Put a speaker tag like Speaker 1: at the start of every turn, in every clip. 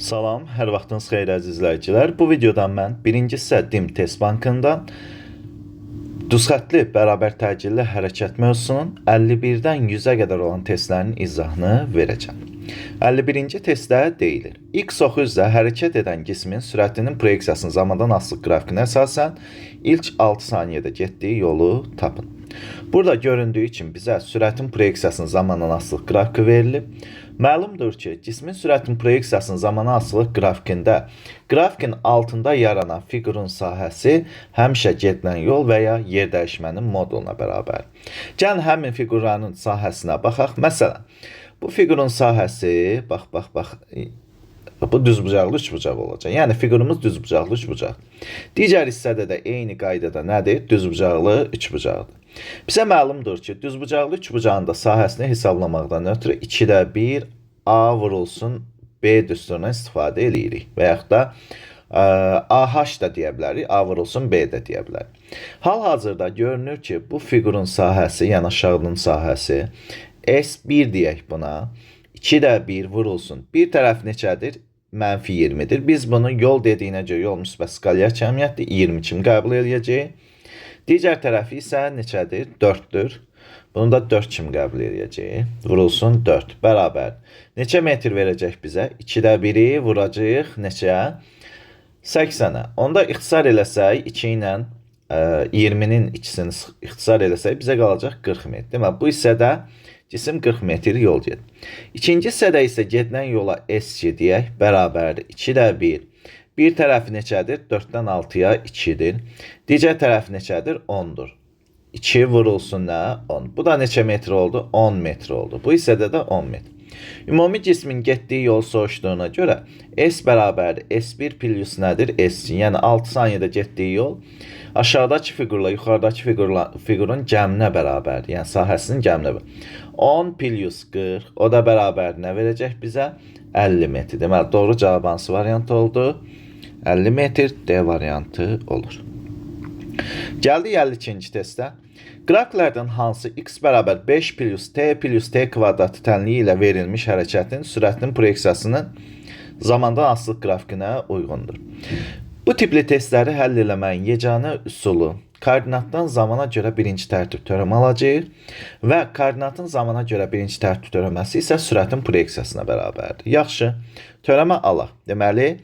Speaker 1: Salam, hər vaxtınız xeyir əziz izləyicilər. Bu videodan mən birinci hissə DİM test bankından düz xəttli bərabər təcilli hərəkət mövzusunun 51-dən 100-ə qədər olan testlərin izahını verəcəm. 51-ci testdə deyilir: X oxu üzrə hərəkət edən cismin sürətinin proyeksiyasının zamandan asılı qrafikinə əsasən ilk 6 saniyədə getdiyi yolu tapın. Burada göründüyü üçün bizə sürətin proyeksiyasının zamandan asılı qrafiki verilib. Məlumdur ki, cismin sürətin proyeksiyasının zamana asılı qrafikində grafikin altında yaranan fiqurun sahəsi həmişə gedilən yol və ya yer dəyişmənin moduluna bərabər. Gəlin həmin fiqurların sahəsinə baxaq. Məsələn, bu fiqurun sahəsi, bax, bu düzbucaqlı üçbucaq olacaq. Yəni fiqurumuz düzbucaqlı üçbucaq. Digər hissədə də eyni qaydada nədir? Düzbucaqlı üçbucaqdır. Bizə məlumdur ki, düzbucaqlı üçbucağın da sahəsini hesablamaqdan ötürü 2-də 1 A vurulsun B düsturundan istifadə edirik. Və yaxud da AH da deyə bilərik, A vurulsun B də deyə bilərik. Hal-hazırda görünür ki, bu fiqurun sahəsi, yəni aşağının sahəsi S1 deyək buna. 2-də 1 vurulsun. Bir tərəf neçədir? Mənfi 20-dir. Biz bunu yol dediyinə görə yol müsbət skalyar cəmiyyətdir. 20 kimi qəbul edəcəyik. Digər tərəfi isə neçədir? 4-dür. Bunu da 4 kimi qəbul edəcəyik. Vurulsun 4. Bərabər. Neçə metr verəcək bizə? 2-də 1-i vuracaq neçə? 80-ə. Onda ixtisar eləsək, 2 ilə 20-nin ikisini ixtisar eləsək, bizə qalacaq 40 metr. Demək, bu hissədə cisim 40 metr yol gedir. İkinci hissədə isə gedilən yola S2 deyək, bərabərdir. 2-də 1. Bir tərəfi neçədir? 4-dən 6-ya 2-dir. Digər tərəfi neçədir? 10-dur. 2 vurulsun nə? 10. Bu da neçə metr oldu? 10 metr oldu. Bu hissədə də 10 metr. Ümumi cismin getdiyi yol soruşduğuna görə S bərabərdir. S1 plus nədir? S2. Yəni 6 saniyədə getdiyi yol aşağıdakı fiqurla yuxarıdakı fiqurun cəminə bərabərdir. Yəni sahəsinin cəminə bərabərdir. 10 plus 40. O da bərabər nə verəcək bizə? 50 metr. Deməli, doğru cavab hansı variantı oldu? 50 metr D variantı olur. Gəldik 52-ci testə. Qrafiklərdən hansı x bərabər 5 plus t kvadratı tənliyi ilə verilmiş hərəkətin sürətinin proyeksiyasının zamandan asılı qrafikinə uyğundur? Bu tipli testləri həll eləməyin yeganə üsulu koordinatdan zamana görə birinci tərtib teoremi alacağıq və koordinatın zamana görə birinci tərtib teoreməsi isə sürətin proyeksiyasına bərabərdir. Yaxşı, teoremi alaq. Deməli,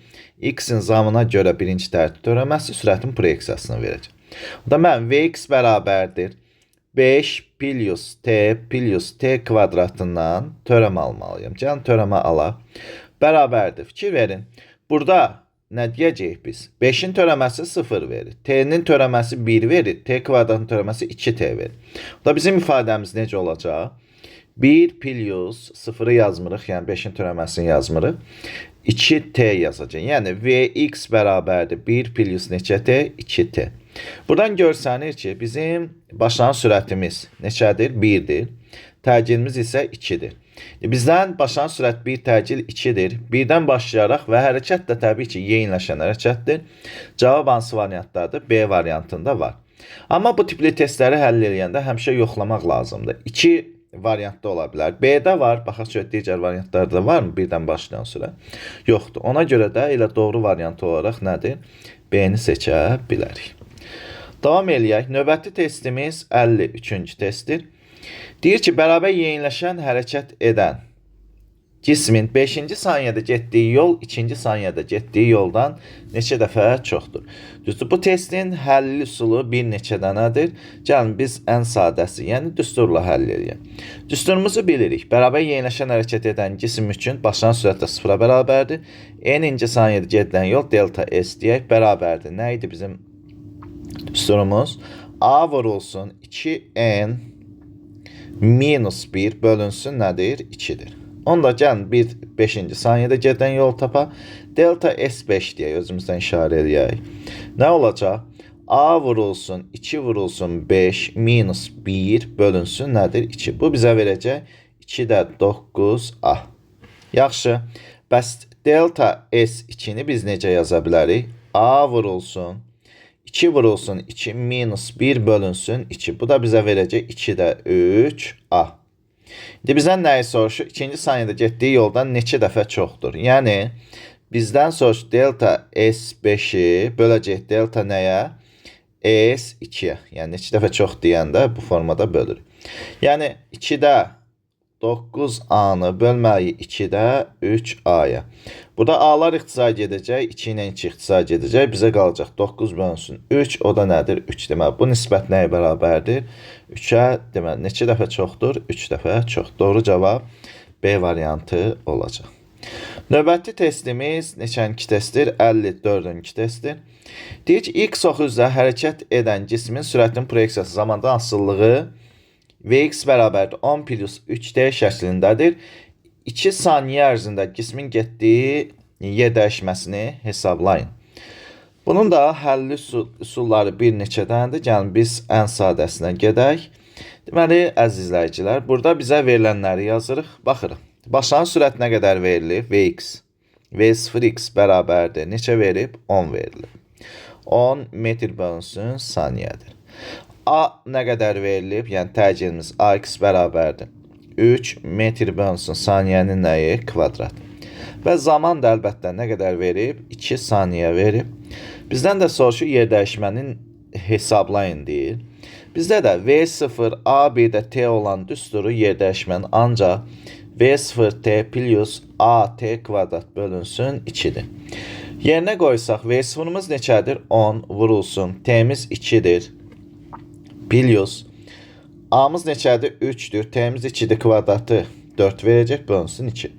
Speaker 1: x-in zamana görə birinci tərtib teoreməsi sürətin proyeksiyasını verəcək. O da mən Vx bərabərdir 5 plus t kvadratından teoremi almalıyım. Gəlin teoremi alaq. Bərabərdir. Fikir verin. Burada nə deyəcəyik biz? 5-in törəməsi 0 verir. T'nin törəməsi 1 verir. T kvadratın törəməsi 2t verir. Bu da bizim ifadəmiz necə olacaq? 1 plus 0-ı yazmırıq. Yəni 5-in törəməsini yazmırıq. 2t yazacaq. Yəni Vx bərabərdir 1 plus neçə t? 2t. Buradan görsənir ki, bizim başlanğıc sürətimiz neçədir? 1-dir. Təcilimiz isə 2-dir. Bizdən başlanğıc sürət 1, təcil 2-dir. 1-dən başlayaraq və hərəkət də təbii ki, yeyinləşən hərəkətdir. Cavab hansı variantdadır? B variantında var. Amma bu tipli testləri həll edəndə həmişə yoxlamaq lazımdır. 2 variantda ola bilər. B-də var. Baxaq ki, digər variantlarda varmı? 1-dən başlayan sürət? Yoxdur. Ona görə də elə doğru variant olaraq nədir? B-ni seçə bilərik. Davam eləyək. Növbəti testimiz 53-cü testdir. Deyir ki, bərabər yeyinləşən hərəkət edən cismin 5-ci saniyədə getdiyi yol 2-ci saniyədə getdiyi yoldan neçə dəfə çoxdur? Düzdür, bu testin həlli üsulu bir neçə dənədir. Gəlin biz ən sadəsi, yəni düsturla həll edək. Düsturumuzu bilirik. Bərabər yeyinləşən hərəkət edən cisim üçün başlanğıc sürətlə 0-a bərabərdir. N-ci saniyədə gedilən yol delta S deyək bərabərdir. Nə idi bizim düsturumuz? A vurulsun 2N minus 1 bölünsün nədir? 2-dir. Onda gəlin 5-ci saniyədə gedən yol tapa. Delta S5 deyək, özümüzdən işarə edək. Nə olacaq? A vurulsun 2 vurulsun 5 minus 1 bölünsün nədir? 2. Bu bizə verəcək 2 də 9A. Yaxşı. Bəs delta S2-ni biz necə yaza bilərik? A vurulsun 2 vurulsun 2 minus 1 bölünsün 2. Bu da bizə verəcək 2 də 3A. İndi bizdən nəyi soruşur? İkinci saniyədə getdiyi yoldan neçə dəfə çoxdur? Yəni, bizdən soruşur delta S5-i böləcək delta nəyə? S2-yə. Yəni, neçə dəfə çox deyəndə bu formada bölürük. Yəni, 2-də 9A-nı bölməliyik 2-də 3A-ya. Burada A-lar ixtisar gedəcək, 2 ilə 2 ixtisar gedəcək. Bizə qalacaq 9 bölünsün 3, o da nədir? 3 deməli. Bu nisbət nəyə bərabərdir? 3-ə deməli, neçə dəfə çoxdur? 3 dəfə çox. Doğru cavab B variantı olacaq. Növbəti testimiz neçənki testdir? 54-cü testdir. Deyir ki, X oxu üzrə hərəkət edən cismin sürətinin proyeksiyası zamandan asılılığı Vx bərabərdir 10 plus 3D şəklindədir. 2 saniyə ərzində cismin getdiyi yer dəyişməsini hesablayın. Bunun da həlli üsulları bir neçədəndir. Gəlin biz ən sadəsinə gedək. Deməli, əziz izləyicilər, burada bizə verilənləri yazırıq. Baxırıq. Başlanğıc sürət nə qədər verilir? Vx. V0x bərabərdir. Neçə verib? 10 verilir. 10 metr bölünsün saniyədir. A nə qədər verilib? Yəni təcilimiz AX bərabərdir 3 metr bölünsün saniyənin nəyi? Kvadrat. Və zaman da əlbəttə nə qədər verib? 2 saniyə verib. Bizdən də soruşur yer dəyişmənin hesablayın deyir. Bizdə də V0 A1-də T olan düsturu yer dəyişmənin ancaq V0T plus AT kvadrat bölünsün 2-dir. Yerinə qoysaq V0-umuz neçədir? 10 vurulsun. T'miz 2-dir. Plus A'mız neçədir? 3-dür. T'miz 2-dir. Kvadratı 4 verəcək. Bölünsün 2.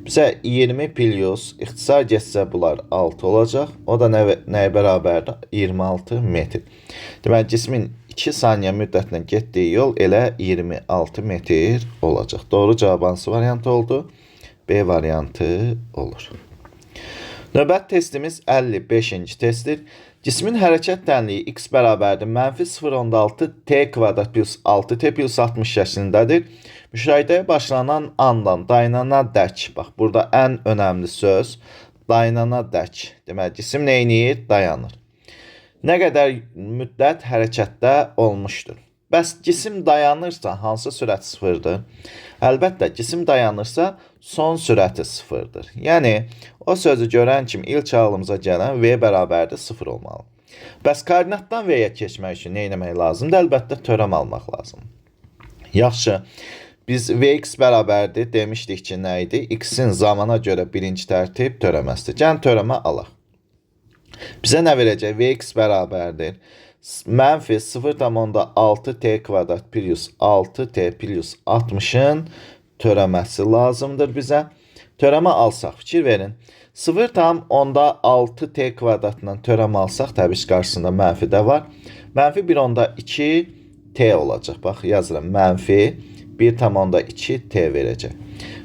Speaker 1: Bizə 20 plus ixtisar getsə bunlar 6 olacaq. O da nəyə bərabərdir? 26 metr. Deməli, cismin 2 saniyə müddətinə getdiyi yol elə 26 metr olacaq. Doğru cavab hansı variantı oldu? B variantı olur. Növbət testimiz 55-ci testdir. Cismin hərəkət tənliyi x bərabərdir -0.6 t kvadrat plus 6t plus 60 şəklindədir. Müşahidəyə başlanan andan dayanana dək. Bax, burada ən önəmli söz dayanana dək. Deməli, cisim neyniyir? Dayanır. Nə qədər müddət hərəkətdə olmuşdur? Bəs cisim dayanırsa hansı sürət sıfırdır? Əlbəttə, cisim dayanırsa son sürəti sıfırdır. Yəni, o sözü görən kimi ilk ağlımıza gələn V bərabərdir 0 olmalı. Bəs koordinatdan V-yə keçmək üçün nə etmək lazımdır? Əlbəttə, törəm almaq lazımdır. Yaxşı, biz Vx bərabərdir demişdik ki, nə idi? X-in zamana görə birinci tərtib törəməsidir. Gəlin törəmə alaq. Bizə nə verəcək? Vx bərabərdir -0.6 t kvadrat plus 6t plus 60-ın törəməsi lazımdır bizə. Törəmə alsaq, fikir verin. 0.6 t kvadratından törəmə alsaq, təbii ki, qarşısında mənfi də var. -1.2 t olacaq. Bax, yazıram. -1.2 t verəcək.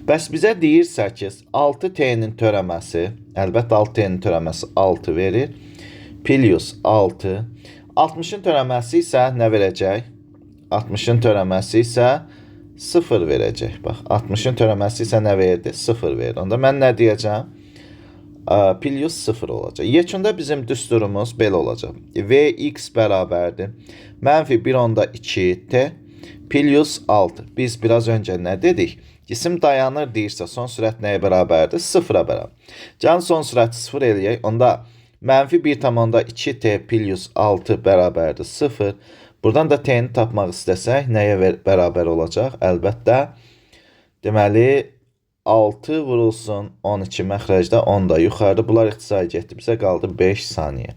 Speaker 1: Bəs bizə deyirsə ki, 6t-nin törəməsi, əlbəttə 6t-nin törəməsi 6 verir. Plus 6. 60-ın törəməsi isə nə verəcək? 60-ın törəməsi isə 0 verəcək. Bax, 60-ın törəməsi isə nə verdi? 0 verdi. Onda mən nə deyəcəm? Plus 0 olacaq. Yekunda bizim düsturumuz belə olacaq. Vx bərabərdir -1.2 t plus 6. Biz biraz öncə nə dedik? Cisim dayanır deyirsə son sürət nəyə bərabərdir? 0-a bərabər. Can son sürəti 0 eləyək. Onda -1.2 t plus 6 bərabərdir 0. Buradan da t-ni tapmaq istəsək nəyə bərabər olacaq? Əlbəttə, deməli 6 vurulsun 12 məxrəcdə 10 da yuxarıda. Bunlar ixtisar getdi. Bizə qaldı 5 saniyə.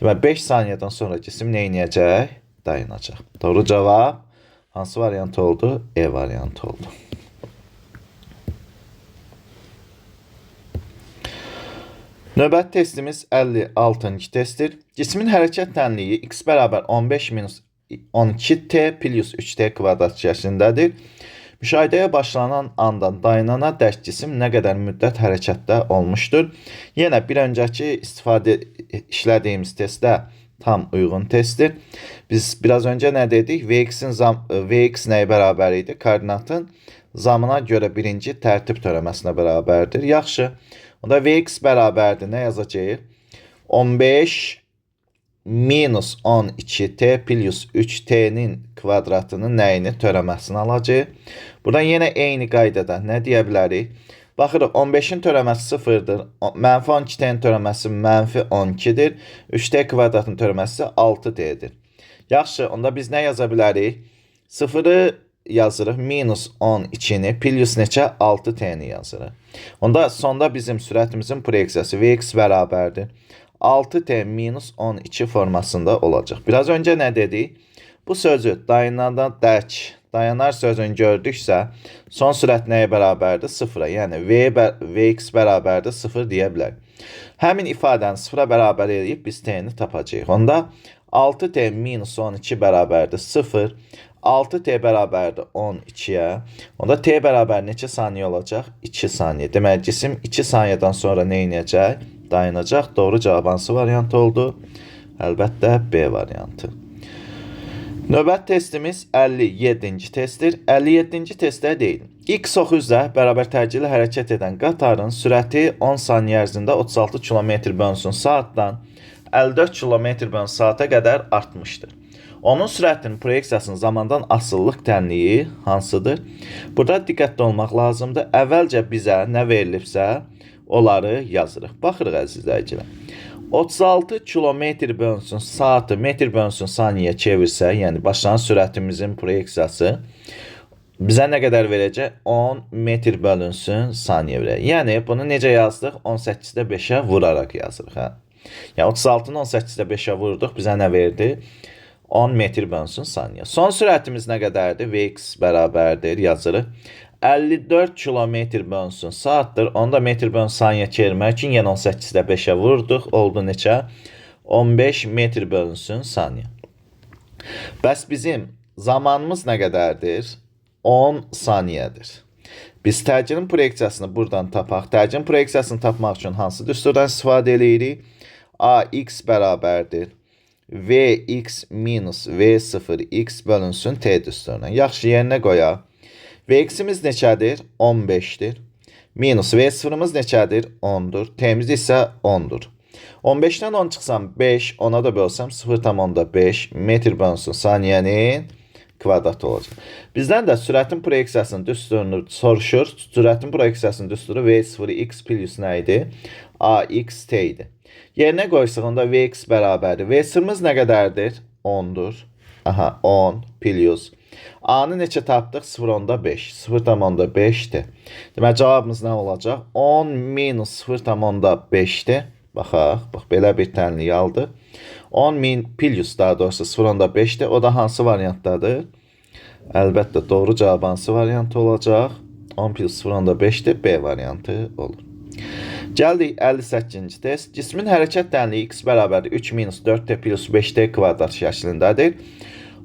Speaker 1: Deməli 5 saniyədən sonra cisim nə edəcək? Dayanacaq. Doğru cavab hansı variant oldu? E variantı oldu. Növbəti testimiz 56-cı testdir. Cismin hərəkət tənliyi x bərabər 15 minus 12t plus 3t kvadrat şəklindədir. Müşahidəyə başlanan andan dayanana dək cisim nə qədər müddət hərəkətdə olmuşdur? Yenə bir öncəki istifadə işlədiyimiz testdə tam uyğun testdir. Biz biraz önce nə dedik? Vx nəyə bərabər idi? Koordinatın zamına görə birinci tərtib törəməsinə bərabərdir. Yaxşı. Onda Vx bərabərdir. Nə yazacağıq? 15 minus 12t plus 3t'nin kvadratının nəyini törəməsini alacaq. Buradan yenə eyni qaydada nə deyə bilərik? Baxırıq, 15-in törəməsi 0-dır. Mənfi 12t'nin törəməsi mənfi 12-dir. 3t kvadratın törəməsi 6t'dir. Yaxşı, onda biz nə yaza bilərik? 0-ı yazırıq, minus 12-ni, plus neçə? 6t'ni yazırıq. Onda sonda bizim sürətimizin proyeksiyası Vx bərabərdir 6t minus 12 formasında olacaq. Biraz öncə nə dedik? Bu sözü dayananda dayanar sözünü gördüksə, son sürət nəyə bərabərdir? 0-a. Yəni Vx bərabərdir 0 deyə bilər. Həmin ifadəni 0-a bərabər edib biz t-ni tapacağıq. Onda 6t minus 12 bərabərdir 0. 6t bərabərdir 12-yə. Onda t bərabər neçə saniyə olacaq? 2 saniyə. Deməli, cisim 2 saniyədən sonra nə edəcək? Dayanacaq. Doğru cavab hansı variant oldu? Əlbəttə B variantı. Növbət testimiz 57-ci testdir. 57-ci testdə deyil. X ox üzrə bərabər təcili hərəkət edən qatarın sürəti 10 saniyə ərzində 36 km/saatdan 54 km/saata qədər artmışdır. Onun sürətinin proyeksiyasının zamandan asıllıq tənliyi hansıdır? Burada diqqətli olmaq lazımdır. Əvvəlcə bizə nə verilibsə, onları yazırıq. Baxırıq əzizləyicilər. 36 km/saatı metr/saniyə çevirsə, yəni başlanğıc sürətimizin proyeksiyası bizə nə qədər verəcək? 10 metr/saniyə verəcək. Yəni bunu necə yazdıq? 18-də 5-ə vuraraq yazırıq. Yəni 36-nı 18-də 5-ə vurduq, bizə nə verdi? 10 metr/saniyə. Son sürətimiz nə qədərdir? Vx bərabərdir, yazırıq. 54 km/saatdır. Onu da metr/saniyə çevirmək üçün yenə 18-də 5-ə vurduq. Oldu neçə? 15 metr/saniyə. Bəs bizim zamanımız nə qədərdir? 10 saniyədir. Biz təcilin proyeksiyasını buradan tapaq. Təcilin proyeksiyasını tapmaq üçün hansı düsturdan istifadə edirik? Ax bərabərdir Vx minus V0 x bölünsün t düsturuna. Yaxşı, yerinə qoyaq. Vx'imiz neçədir? 15'dir. Minus V0'ımız neçədir? 10'dur. T'miz isə 10'dur. 15'dən 10 çıxsam 5, ona da bölsəm 0,5 metr/saniyənin kvadratı olacaq. Bizdən də sürətin proyeksiyasının düsturunu soruşur. Sürətin proyeksiyasının düsturu V0 x plus nə idi? Ax t idi. Yerinə qoysaq onda Vx bərabərdir. V0'ımız nə qədərdir? 10'dur. Aha, 10 plus. A-nı neçə tapdıq? 0,5. 0,5'dir. Deməli, cavabımız nə olacaq? 10 minus 0,5'dir. Baxaq, bax, belə bir tənlik aldı. 10 min plus daha doğrusu 0,5'dir. O da hansı variantdadır? Əlbəttə, doğru cavab hansı variantı olacaq? 10 plus 0,5'dir. B variantı olur. Gəldik 58-ci test. Cismin hərəkət tənliyi x bərabərdir 3 minus 4t plus 5t kvadrat şəklindədir.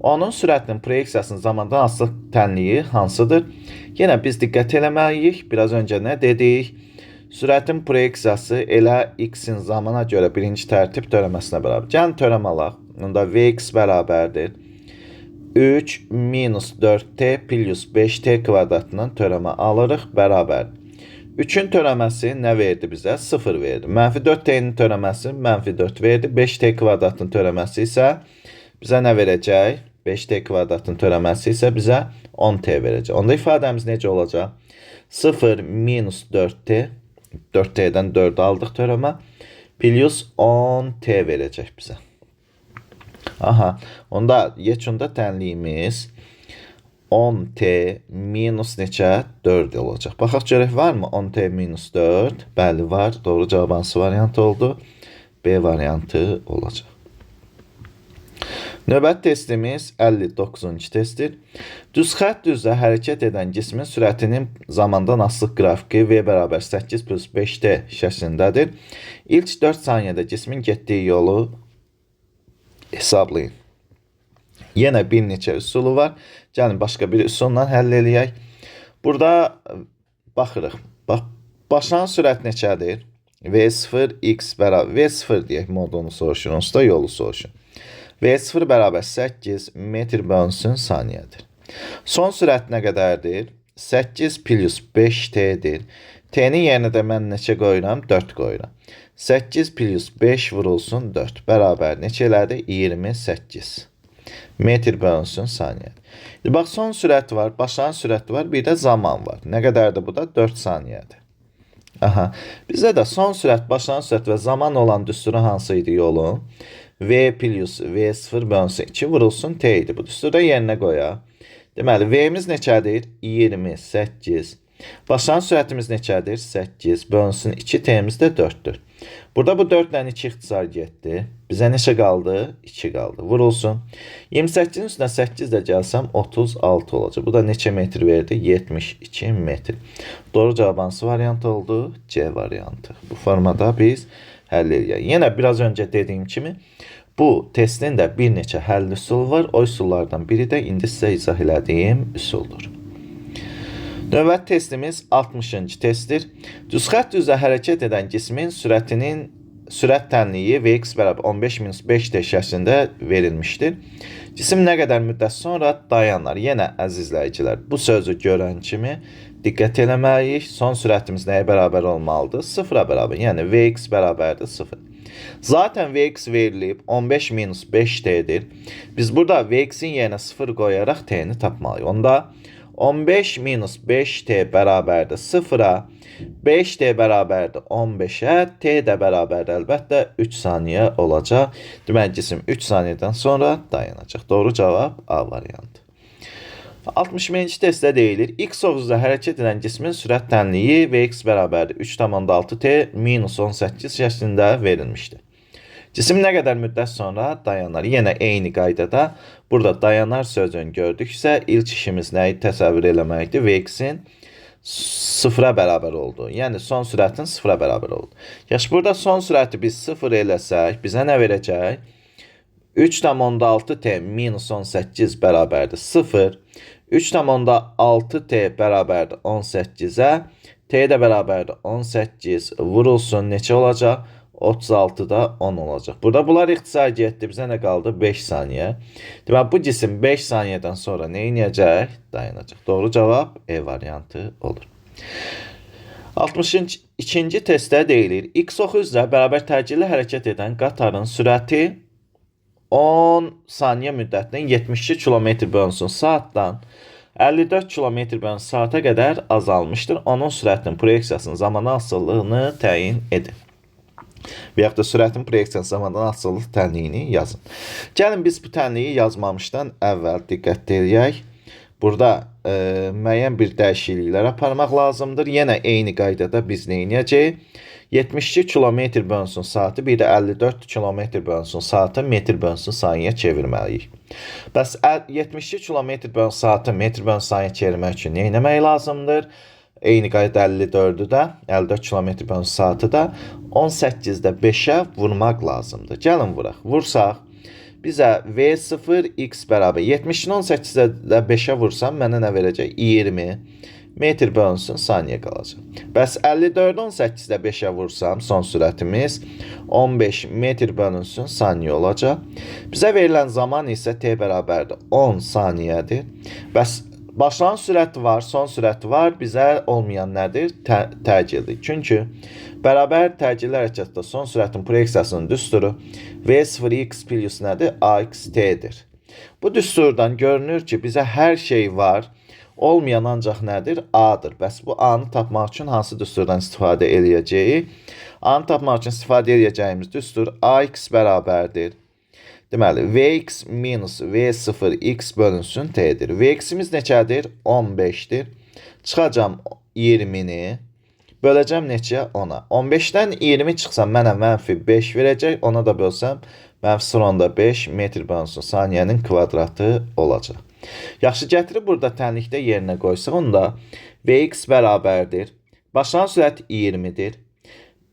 Speaker 1: Onun sürətinin proyeksiyasının zamandan asılı tənliyi hansıdır? Yenə biz diqqət eləməliyik. Biraz öncə nə dedik? Sürətin proyeksiyası elə x-in zamana görə birinci tərtib törəməsinə bərabər. Gəlin törəm alaq. Onda Vx bərabərdir 3 minus 4t plus 5t kvadratının törəmə alırıq, bərabər. 3-ün törəməsi nə verdi bizə? 0 verdi. Mənfi 4t'nin törəməsi mənfi 4 verdi. 5t kvadratının törəməsi isə bizə nə verəcək? 5t kvadratının törəməsi isə bizə 10t verəcək. Onda ifadəmiz necə olacaq? 0 minus 4t, 4t'dən 4 aldıq törəmə, plus 10t verəcək bizə. Aha, onda yeçunda tənliyimiz 10t minus neçə? 4 olacaq. Baxaq görək, varmı 10t minus 4? Bəli, var. Doğru cavab hansı variantı oldu? B variantı olacaq. Növbət testimiz 59-cu testdir. Düz xətt üzrə hərəkət edən cismin sürətinin zamandan asılıq qrafiki V bərabər 8 plus 5t şəklindədir. İlk 4 saniyədə cismin getdiyi yolu hesablayın. Yenə bir neçə üsulu var. Gəlin başqa bir üsulla həll eləyək. Burada baxırıq. Bax, başlanğıc sürət neçədir? V0 x bərabər V0 deyək, modunu soruşur, onsuz da yolu soruşur. V0 bərabər 8 metr bölünsün saniyədir. Son sürət nə qədərdir? 8 plus 5T'dir. T'nin yerinə də mən neçə qoyuram? 4 qoyuram. 8 plus 5 vurulsun 4 bərabər neçə elədi? 28 metr bölünsün saniyədir. Bax, son sürət var, başlayan sürət var, bir də zaman var. Nə qədərdir bu da? 4 saniyədir. Aha, bizdə də son sürət, başlayan sürət və zaman olan düsturu hansı idi yolun? V plus V0 bölünsün 2 vurulsun T idi. Bu düsturda yerinə qoyaq. Deməli, V'miz neçədir? 28. Başlayan sürətimiz neçədir? 8 bölünsün 2, T'miz də 4'dür. Burada bu 4 ilə 2 ixtisar getdi. Bizə neçə qaldı? 2 qaldı. Vurulsun. 28-in üstünə 8 də gəlsəm 36 olacaq. Bu da neçə metr verdi? 72 metr. Doğru cavab hansı variant oldu? C variantı. Bu formada biz həll edək. Yenə biraz öncə dediyim kimi bu testin də bir neçə həll üsulu var. O üsullardan biri də indi sizə izah elədiyim üsuldur. Növbəti testimiz 60-cı testdir. Düz xətt üzrə hərəkət edən cismin sürət tənliyi Vx bərabər 15-5t şəklində verilmişdir. Cisim nə qədər müddət sonra dayanar? Yenə əzizləyicilər, bu sözü görən kimi diqqət eləməliyik. Son sürətimiz nəyə bərabər olmalıdır? 0-a bərabər. Yəni Vx bərabərdir 0. Zaten Vx verilib 15-5t'dir. Biz burada Vx'in yerinə 0 qoyaraq t'ni tapmalıyıq. Onda 15-5t bərabərdir 0-a, 5t bərabərdir 15-ə, t də bərabərdir əlbəttə 3 saniyə olacaq. Deməli, cisim 3 saniyədən sonra dayanacaq. Doğru cavab A variantı. 61-ci testdə deyilir, x oxuzda hərəkət edən cismin sürət tənliyi Vx bərabərdir 3,6t minus 18 şəklində verilmişdir. Cisim nə qədər müddət sonra dayanar? Yenə eyni qaydada burada dayanar sözünü gördüksə, ilk işimiz nəyi təsəvvür eləməkdir? Vx'in 0-a bərabər oldu. Yəni son sürətin 0-a bərabər oldu. Yaxşı, burada son sürəti biz 0 eləsək, bizə nə verəcək? 3,6t minus 18 bərabərdir 0. 3,6t bərabərdir 18-ə. T də bərabərdir 18 vurulsun neçə olacaq? 36'da 10 olacaq. Burada bunlar ixtisar getdi. Bizə nə qaldı? 5 saniyə. Deməli, bu cisim 5 saniyədən sonra nə edəcək? Dayanacaq. Doğru cavab E variantı olur. 62-ci testdə deyilir, x oxu üzrə bərabər təcilli hərəkət edən qatarın sürəti 10 saniyə müddətinin 72 km bölünsün saatdan 54 km bölünsün saata qədər azalmışdır. Onun sürətinin proyeksiyasının zamanı asıllığını təyin edin. Və yaxud da sürətin proyeksiyası zamandan asıllıq tənliyini yazın. Gəlin biz bu tənliyi yazmamışdan əvvəl diqqət edək. Burada müəyyən bir dəyişikliklər aparmaq lazımdır. Yenə eyni qaydada biz nə edəcəyik? 72 km bölünsün saatı, bir də 54 km bölünsün saatı metr bölünsün saniyə çevirməliyik. Bəs 72 km bölünsün saatı metr bölünsün saniyə çevirmək üçün nə etmək lazımdır? Eyni qayda 54'ü də, 54 km bölünsün saatı da 18'də 5'ə vurmaq lazımdır. Gəlin vuraq. Vursaq, bizə V0 x bərabər 70'in 18'də 5'ə vursam, mənə nə verəcək? 20 metr bölünsün saniyə qalacaq. Bəs 54'ü 18'də 5'ə vursam, son sürətimiz 15 metr bölünsün saniyə olacaq. Bizə verilən zaman isə t bərabərdir 10 saniyədir. Bəs başlayan sürət var, son sürət var, bizə olmayan nədir? Təcildir. Çünki bərabər təcilli hərəkətdə son sürətin proyeksiyasının düsturu V0x plus nədir? AXT'dir. Bu düsturdan görünür ki, bizə hər şey var, olmayan ancaq nədir? A'dır. Bəs bu A'nı tapmaq üçün hansı düsturdan istifadə edəcəyik? A'nı tapmaq üçün istifadə edəcəyimiz düstur AX bərabərdir. Deməli, Vx minus V0x bölünsün t'dir. Vx'imiz neçədir? 15'dir. Çıxacam 20'ni. Böləcəm neçə? 10'a. 15'dən 20 çıxsam mənə mənfi 5 verəcək. Ona da bölsəm mənfi 0.5 metr bölünsün saniyənin kvadratı olacaq. Yaxşı, gətirib burada tənlikdə yerinə qoysaq, onda Vx bərabərdir. Başlayan sürət 20'dir.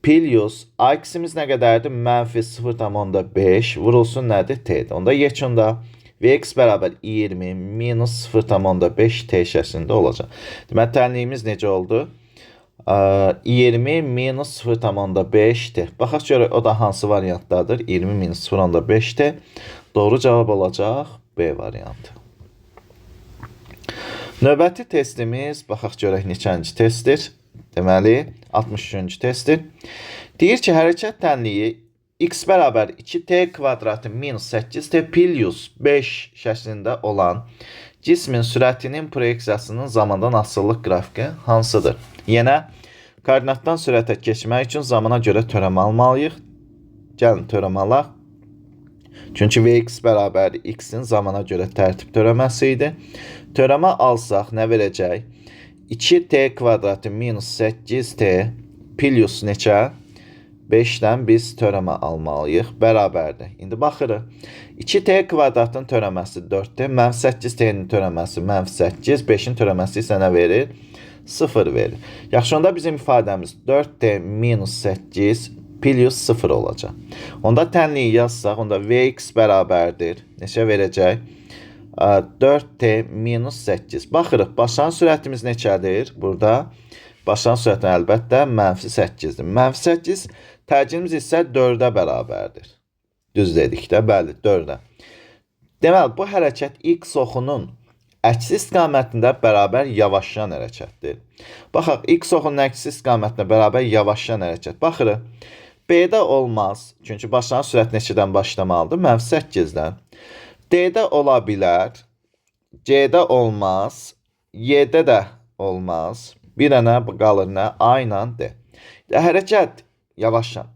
Speaker 1: Plus AX-imiz nə qədərdir? Mənfi 0.5 vurulsun nədir? T'dir. Onda yekunda Vx bərabər 20 minus 0.5 t şəklində olacaq. Deməli, tənliyimiz necə oldu? 20 minus 0,5t. Baxaq görək o da hansı variantdadır? 20 minus 0,5t. Doğru cavab olacaq B variantı. Növbəti testimiz, baxaq görək neçənci testdir? Deməli, 63-cü testdir. Deyir ki, hərəkət tənliyi x bərabər 2t kvadratı minus 8t plus 5 şəklində olan cismin sürətinin proyeksiyasının zamandan asılılıq qrafiki hansıdır? Yenə, koordinatdan sürətə keçmək üçün zamana görə törəmə almalıyıq. Gəlin törəmə alaq. Çünki Vx bərabər x-in zamana görə tərtib törəməsi idi. Törəmə alsaq nə verəcək? 2t kvadratı minus 8t plus neçə? 5-dən biz törəmə almalıyıq. Bərabərdir. İndi baxırıq. 2t kvadratın törəməsi 4t, mənfi 8t'nin törəməsi mənfi 8, 5-in törəməsi isə nə verir? 0 verir. Yaxşı, onda bizim ifadəmiz 4t minus 8 plus 0 olacaq. Onda tənliyi yazsaq, onda Vx bərabərdir. Neçə verəcək? 4t minus 8. Baxırıq, başlanğıc sürətimiz neçədir? Burada başlanğıc sürəti əlbəttə mənfi 8-dir. Mənfi 8 təcilimiz isə 4-ə bərabərdir. Düz dedik də, bəli, 4-ə. Deməli, bu hərəkət x oxunun əksi istiqamətində bərabər yavaşlayan hərəkətdir. Baxaq, x oxunun əksi istiqamətində bərabər yavaşlayan hərəkət. Baxırıq, B-də olmaz. Çünki başlanğıc sürət neçədən başlamalıdır? Mənfi 8-dən. D-də ola bilər. C-də olmaz. Y-də də olmaz. Bir dənə qalır nə? A ilə D. Hərəkət yavaşlan.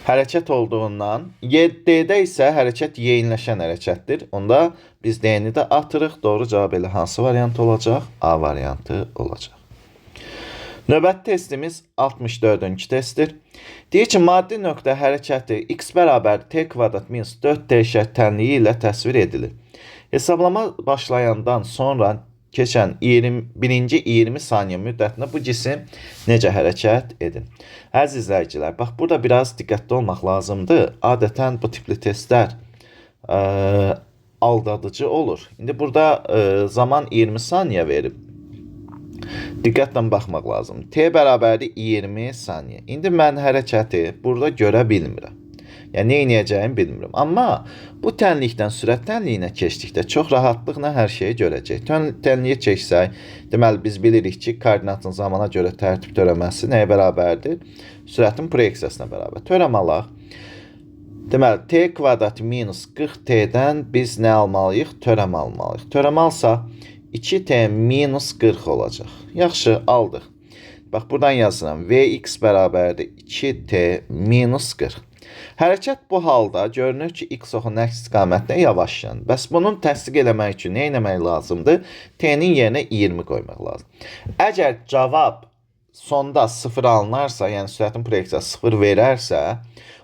Speaker 1: Hərəkət olduğundan D-də isə hərəkət yeyinləşən hərəkətdir. Onda biz D-ni də atırıq. Doğru cavab elə hansı variant olacaq? A variantı olacaq. Növbəti testimiz 64-cü testdir. Deyir ki, maddi nöqtə hərəkəti x bərabər t kvadrat minus 4t şərtənliyi ilə təsvir edilir. Hesablama başlayandan sonra keçən 21-ci 20 saniyə müddətində bu cisim necə hərəkət edir? Əziz izləyicilər, bax, burada biraz diqqətli olmaq lazımdır. Adətən bu tipli testlər aldadıcı olur. İndi burada zaman 20 saniyə verib. Diqqətlə baxmaq lazımdır. T bərabərdir 20 saniyə. İndi mən hərəkəti burada görə bilmirəm. Yəni, nə edəcəyimi bilmirəm. Amma bu tənlikdən sürət tənliyinə keçdikdə çox rahatlıqla hər şeyi görəcək. Tənliyə keçsək, deməli, biz bilirik ki, koordinatın zamana görə tərtib törəməsi nəyə bərabərdir? Sürətin proyeksiyasına bərabər. Törəm alaq. Deməli, t kvadratı minus 40t'dən biz nə almalıyıq? Törəm almalıyıq. Törəm alsaq, 2t minus 40 olacaq. Yaxşı, aldıq. Bax, buradan yazıram. Vx bərabərdir 2t minus 40. Hərəkət bu halda görünür ki, x oxunun əks istiqamətlə yavaşlayan. Bəs bunun təsdiq eləmək üçün nə etmək lazımdır? T-nin yerinə 20 qoymaq lazım. Əgər cavab sonda 0 alınarsa, yəni sürətin proyeksiyası 0 verərsə,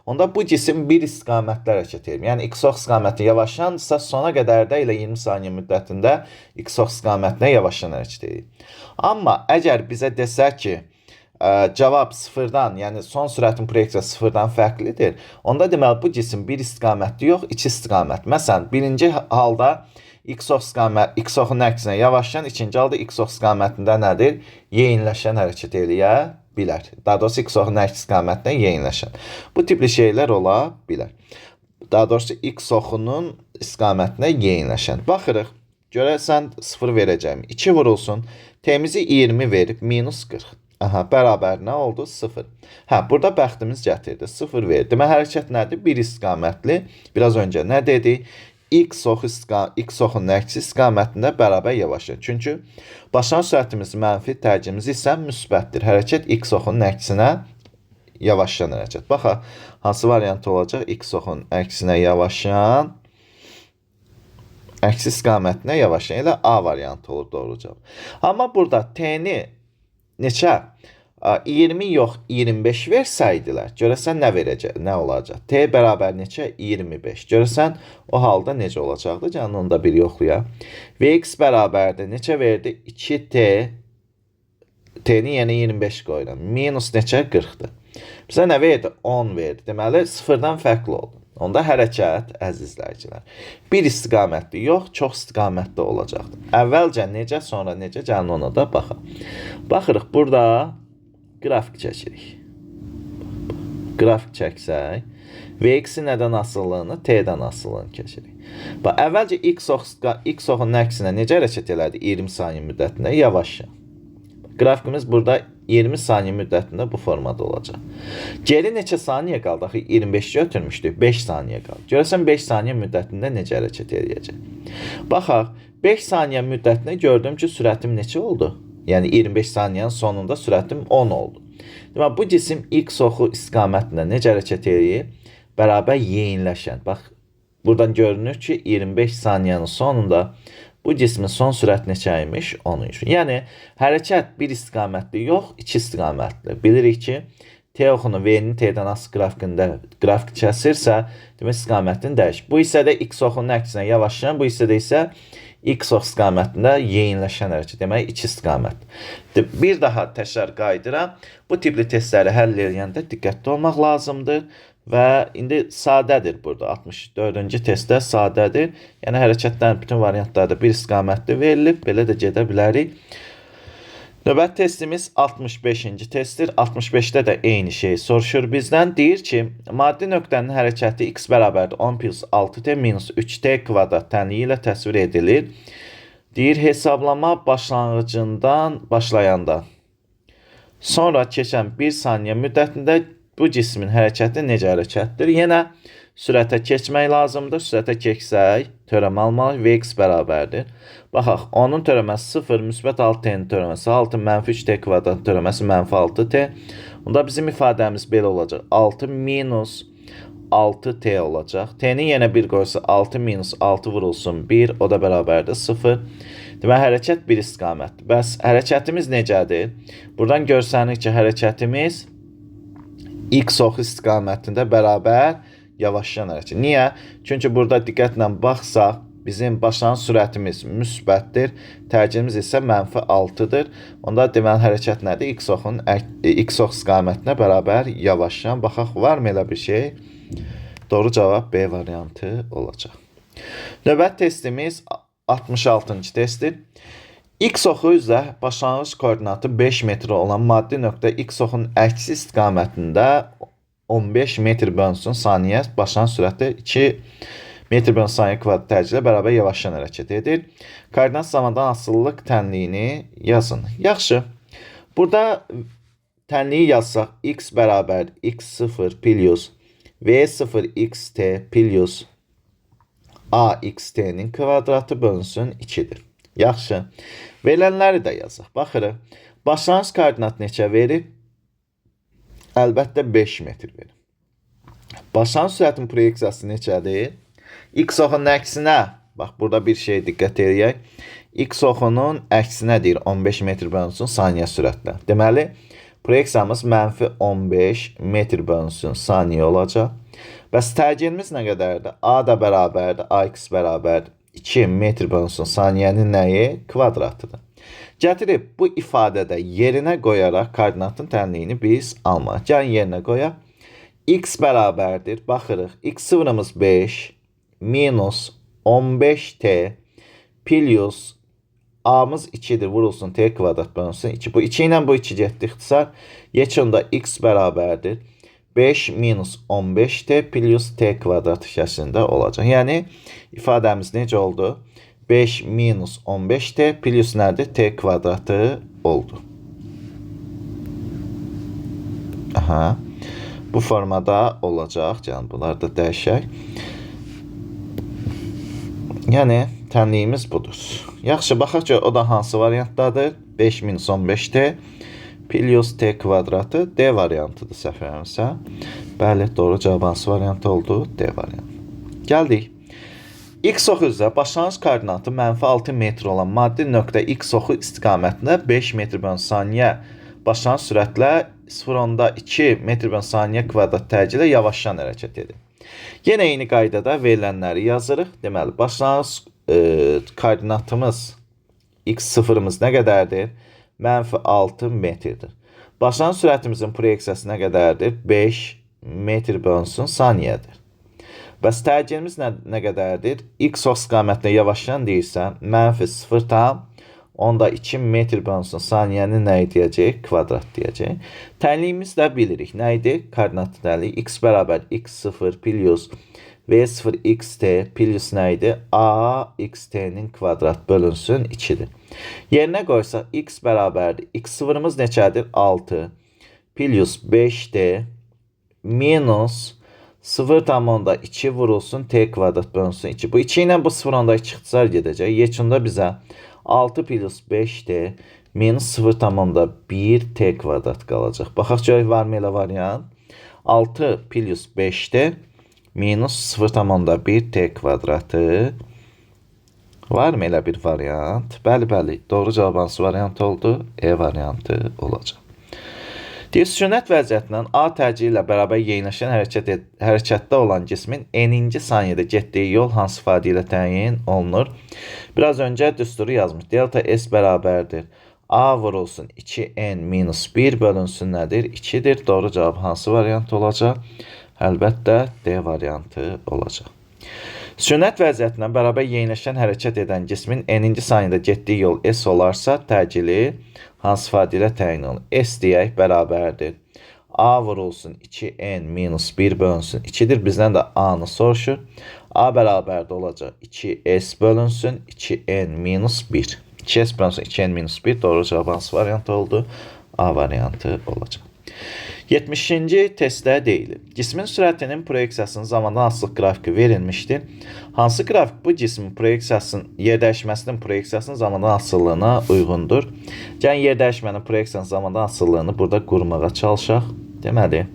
Speaker 1: onda bu cisim bir istiqamətlə hərəkət edir. Yəni, x-ox istiqamətlə yavaşlanırsa, sona qədər də elə 20 saniyə müddətində x-ox istiqamətlə yavaşlan hərəkət edir. Amma əgər bizə desə ki, cavab 0-dan, yəni son sürətin proyeksiyası 0-dan fərqlidir, onda deməli, bu cisim bir istiqamətli yox, iki istiqamət. Məsələn, birinci halda x-oxun əksinə yavaşlayan, ikinci halda x-ox istiqamətində nədir? Yeyinləşən hərəkət eləyə bilər. Daha doğrusu x-oxun əks istiqamətlə yeyinləşən. Bu tipli şeylər ola bilər. Daha doğrusu x-oxunun istiqamətinə yeyinləşən. Baxırıq, görərsən 0 verəcəyim. 2 vurulsun. T-mizi 20 verib, minus 40. Aha, bərabər nə oldu? 0. Hə, burada bəxtimiz gətirdi. 0 verdi. Demə, hərəkət nədir? Bir istiqamətli. Biraz öncə nə dedi? X-oxun əksi istiqamətində bərabər yavaşlayır. Çünki başlanğıc sürətimiz mənfi, təcilimiz isə müsbətdir. Hərəkət x-oxunun əksinə yavaşlayan hərəkət. Baxaq, hansı variant olacaq? X-oxun əksinə yavaşlayan, əksi istiqamətinə yavaşlayan. Elə A variantı olur, doğru cavab. Amma burada T-ni neçə? 20 yox, 25 versəydilər, görəsən nə verəcək, nə olacaq? T bərabər neçə? 25. Görəsən, o halda necə olacaqdır? Canlı onda bir yoxlayaq. Vx bərabərdir. Neçə verdi? 2t. T-ni yenə 25 qoyuram. Minus neçə? 40-dır. Bizə nə verdi? 10 verdi. Deməli, 0-dan fərqli oldu. Onda hərəkət, əziz izləyicilər, bir istiqamətli yox, çox istiqamətli olacaqdır. Əvvəlcə necə, sonra necə, gəlin ona da baxaq. Baxırıq, burada qrafik çəkirik. Qrafik çəksək, Vx-in nədən asıllığını, T-dən asıllığını keçirik. Bax, əvvəlcə X-oxun əksinə necə hərəkət elədi 20 saniyə müddətində? Yavaşca. Qrafikimiz burada 20 saniyə müddətində bu formada olacaq. Geri neçə saniyə qaldı? Axı 25 götürmüşdük, 5 saniyə qaldı. Görəsən 5 saniyə müddətində necə hərəkət edəcək? Baxaq, 5 saniyə müddətində gördüm ki, sürətim neçə oldu? Yəni 25 saniyənin sonunda sürətim 10 oldu. Deməli, bu cisim X oxu istiqamətində necə hərəkət edir? Bərabər yeyinləşən. Bax, buradan görünür ki, 25 saniyənin sonunda bu cismin son sürət neçə imiş? 10 imiş. Yəni, hərəkət bir istiqamətli yox, iki istiqamətli. Bilirik ki, T oxunu V-nin T-dən asılı qrafik kəsirsə, demək istiqamətini dəyişir. Bu hissədə X oxunun əksinə yavaşlayan, bu hissədə isə X ox istiqamətində yeyinləşən hərəkət. Demək, iki istiqamət. Bir daha təkrar qayıdıram. Bu tipli testləri həll edəndə diqqətli olmaq lazımdır. Və indi sadədir burada. 64-cü testdə sadədir. Yəni, hərəkətlərin bütün variantlarda bir istiqamətli verilib. Belə də gedə bilərik. Növbəti testimiz 65-ci testdir. 65-də də eyni şey soruşur bizdən. Deyir ki, maddi nöqtənin hərəkəti x bərabərdir 10 plus 6t minus 3t kvadrat tənliyi ilə təsvir edilir. Deyir, hesablama başlanğıcından başlayanda sonra keçən 1 saniyə müddətində bu cismin hərəkəti necə hərəkətdir? Yenə sürətə keçmək lazımdır. Sürətə keçsək, törəmə almalıyıq. Vx bərabərdir. Baxaq, onun törəməsi 0, müsbət 6t'nin törəməsi 6, mənfi 3t kvadrat törəməsi mənfi 6t. Onda bizim ifadəmiz belə olacaq. 6 minus 6t olacaq. T'ni yenə 1 qoysa 6 minus 6 vurulsun 1, o da bərabərdir 0. Demək, hərəkət bir istiqamətdir. Bəs hərəkətimiz necədir? Buradan görsənir ki, hərəkətimiz X oxu istiqamətində bərabər yavaşlayan hərəkət. Niyə? Çünki burada diqqətlə baxsaq, bizim başlanğıc sürətimiz müsbətdir, tərcihimiz isə mənfi 6-dır. Onda deməli hərəkət nədir? X ox istiqamətinə bərabər yavaşlayan. Baxaq, varmı elə bir şey? Doğru cavab B variantı olacaq. Növbəti testimiz 66-cı testdir. X oxu üzrə başlanğıc koordinatı 5 metr olan maddi nöqtə X oxun əksi istiqamətində 15 metr bölünsün saniyə, başlanğıc sürəti 2 metr bölünsün saniyə kvadrat tərcihlə bərabər yavaşlayan hərəkət edir. Koordinat zamandan asılılıq tənliyini yazın. Yaxşı, burada tənliyi yazsaq, X bərabər X0 plus V0 xt plus AXT-nin kvadratı bölünsün 2-dir. Yaxşı, verilənləri də yazaq. Baxırıq, başlanğıc koordinat neçə verib? Əlbəttə 5 metr verib. Başlanğıc sürətin proyeksiyası neçədir? X oxunun əksinə, bax, burada bir şey diqqət edək. X oxunun əksinə deyir 15 metr bölünsün saniyə sürətlə. Deməli, proyeksiyamız mənfi 15 metr bölünsün saniyə olacaq. Bəs tərcihimiz nə qədərdir? A da bərabərdir, AX bərabərdir. 2 metr bölünsün saniyənin nəyi? Kvadratıdır. Gətirib bu ifadədə yerinə qoyaraq koordinatın tənliyini biz almalıyıq. Gəlin yerinə qoyaq. X bərabərdir. Baxırıq. X sıfırımız 5 minus 15t plus A-mız 2-dir. Vurulsun t kvadrat bölünsün 2. Bu 2 ilə bu 2 getdi ixtisar. Yekununda X bərabərdir. 5 minus 15t plus t kvadratı şəklində olacaq. Yəni, ifadəmiz necə oldu? 5 minus 15t plus nədir? T kvadratı oldu. Aha. Bu formada olacaq. Yəni, bunları da dəyişək. Yəni, tənliyimiz budur. Yaxşı, baxaq ki, o da hansı variantdadır? 5 minus 15t plus t kvadratı D variantıdır səhv eləmirəmsə. Bəli, doğru cavab hansı variantı oldu? D variantı. Gəldik. X oxu üzrə başlanğıc koordinatı mənfi 6 metr olan maddi nöqtə X oxu istiqamətində 5 metr bölün saniyə başlanğıc sürətlə 0.2 metr bölün saniyə kvadrat tərcihlə yavaşlayan hərəkət edir. Yenə eyni qaydada verilənləri yazırıq. Deməli, başlanğıc koordinatımız X0-ımız nə qədərdir? Mənfi 6 metrdir. Başlanğıc sürətimizin proyeksiyası nə qədərdir? 5 metr bölünsün saniyədir. Bəs təcilimiz nə qədərdir? X istiqamətlə yavaşlayan deyirsə, -0,2 metr bölünsün saniyəni nə deyəcək? Kvadrat deyəcək. Tənliyimiz də bilirik. Nə idi? Koordinat tənliyi. X bərabər x0 plus v0 xt plus nə idi? A xt-nin kvadrat bölünsün 2-dir. Yerinə qoysaq x bərabərdir. x0'ımız neçədir? 6 plus 5d minus 0,2 vurulsun t kvadrat bölünsün 2. Bu 2 ilə bu 0,2 ixtisar gedəcək. Yekunda bizə 6 plus 5d minus 0,1 t kvadrat qalacaq. Baxaq görək varmı elə variant? 6 plus 5d minus 0,1 t kvadratı. Varmı elə bir variant? Bəli. Doğru cavab hansı variant oldu? E variantı olacaq. Deyir, sükunət vəziyyətindən A təcili ilə bərabər yeyinləşən hərəkətdə olan cismin n-ci saniyədə getdiyi yol hansı ifadə ilə təyin olunur? Biraz öncə düsturu yazmış. Delta S bərabərdir. A vurulsun 2n minus 1 bölünsün nədir? 2-dir. Doğru cavab hansı variant olacaq? Əlbəttə D variantı olacaq. Sükunət vəziyyətindən bərabər yeyinləşən hərəkət edən cismin n-ci saniyədə getdiyi yol S olarsa, təcili hansı ifadə ilə təyin olunur? S deyək bərabərdir. A vurulsun 2n minus 1 bölünsün 2-dir. Bizdən də A-nı soruşur. A bərabərdə olacaq 2s bölünsün 2n minus 1. 2s bölünsün 2n minus 1. Doğru cavab hansı variant oldu? A variantı olacaq. 70-ci testdə deyilir. Cismin sürətinin proyeksiyasının zamandan asılıq qrafiki verilmişdir. Hansı qrafik bu cismin proyeksiyasının, yer dəyişməsinin proyeksiyasının zamandan asıllığına uyğundur? Gəlin yer dəyişmənin proyeksiyasının zamandan asıllığını burada qurmağa çalışaq. Deməli,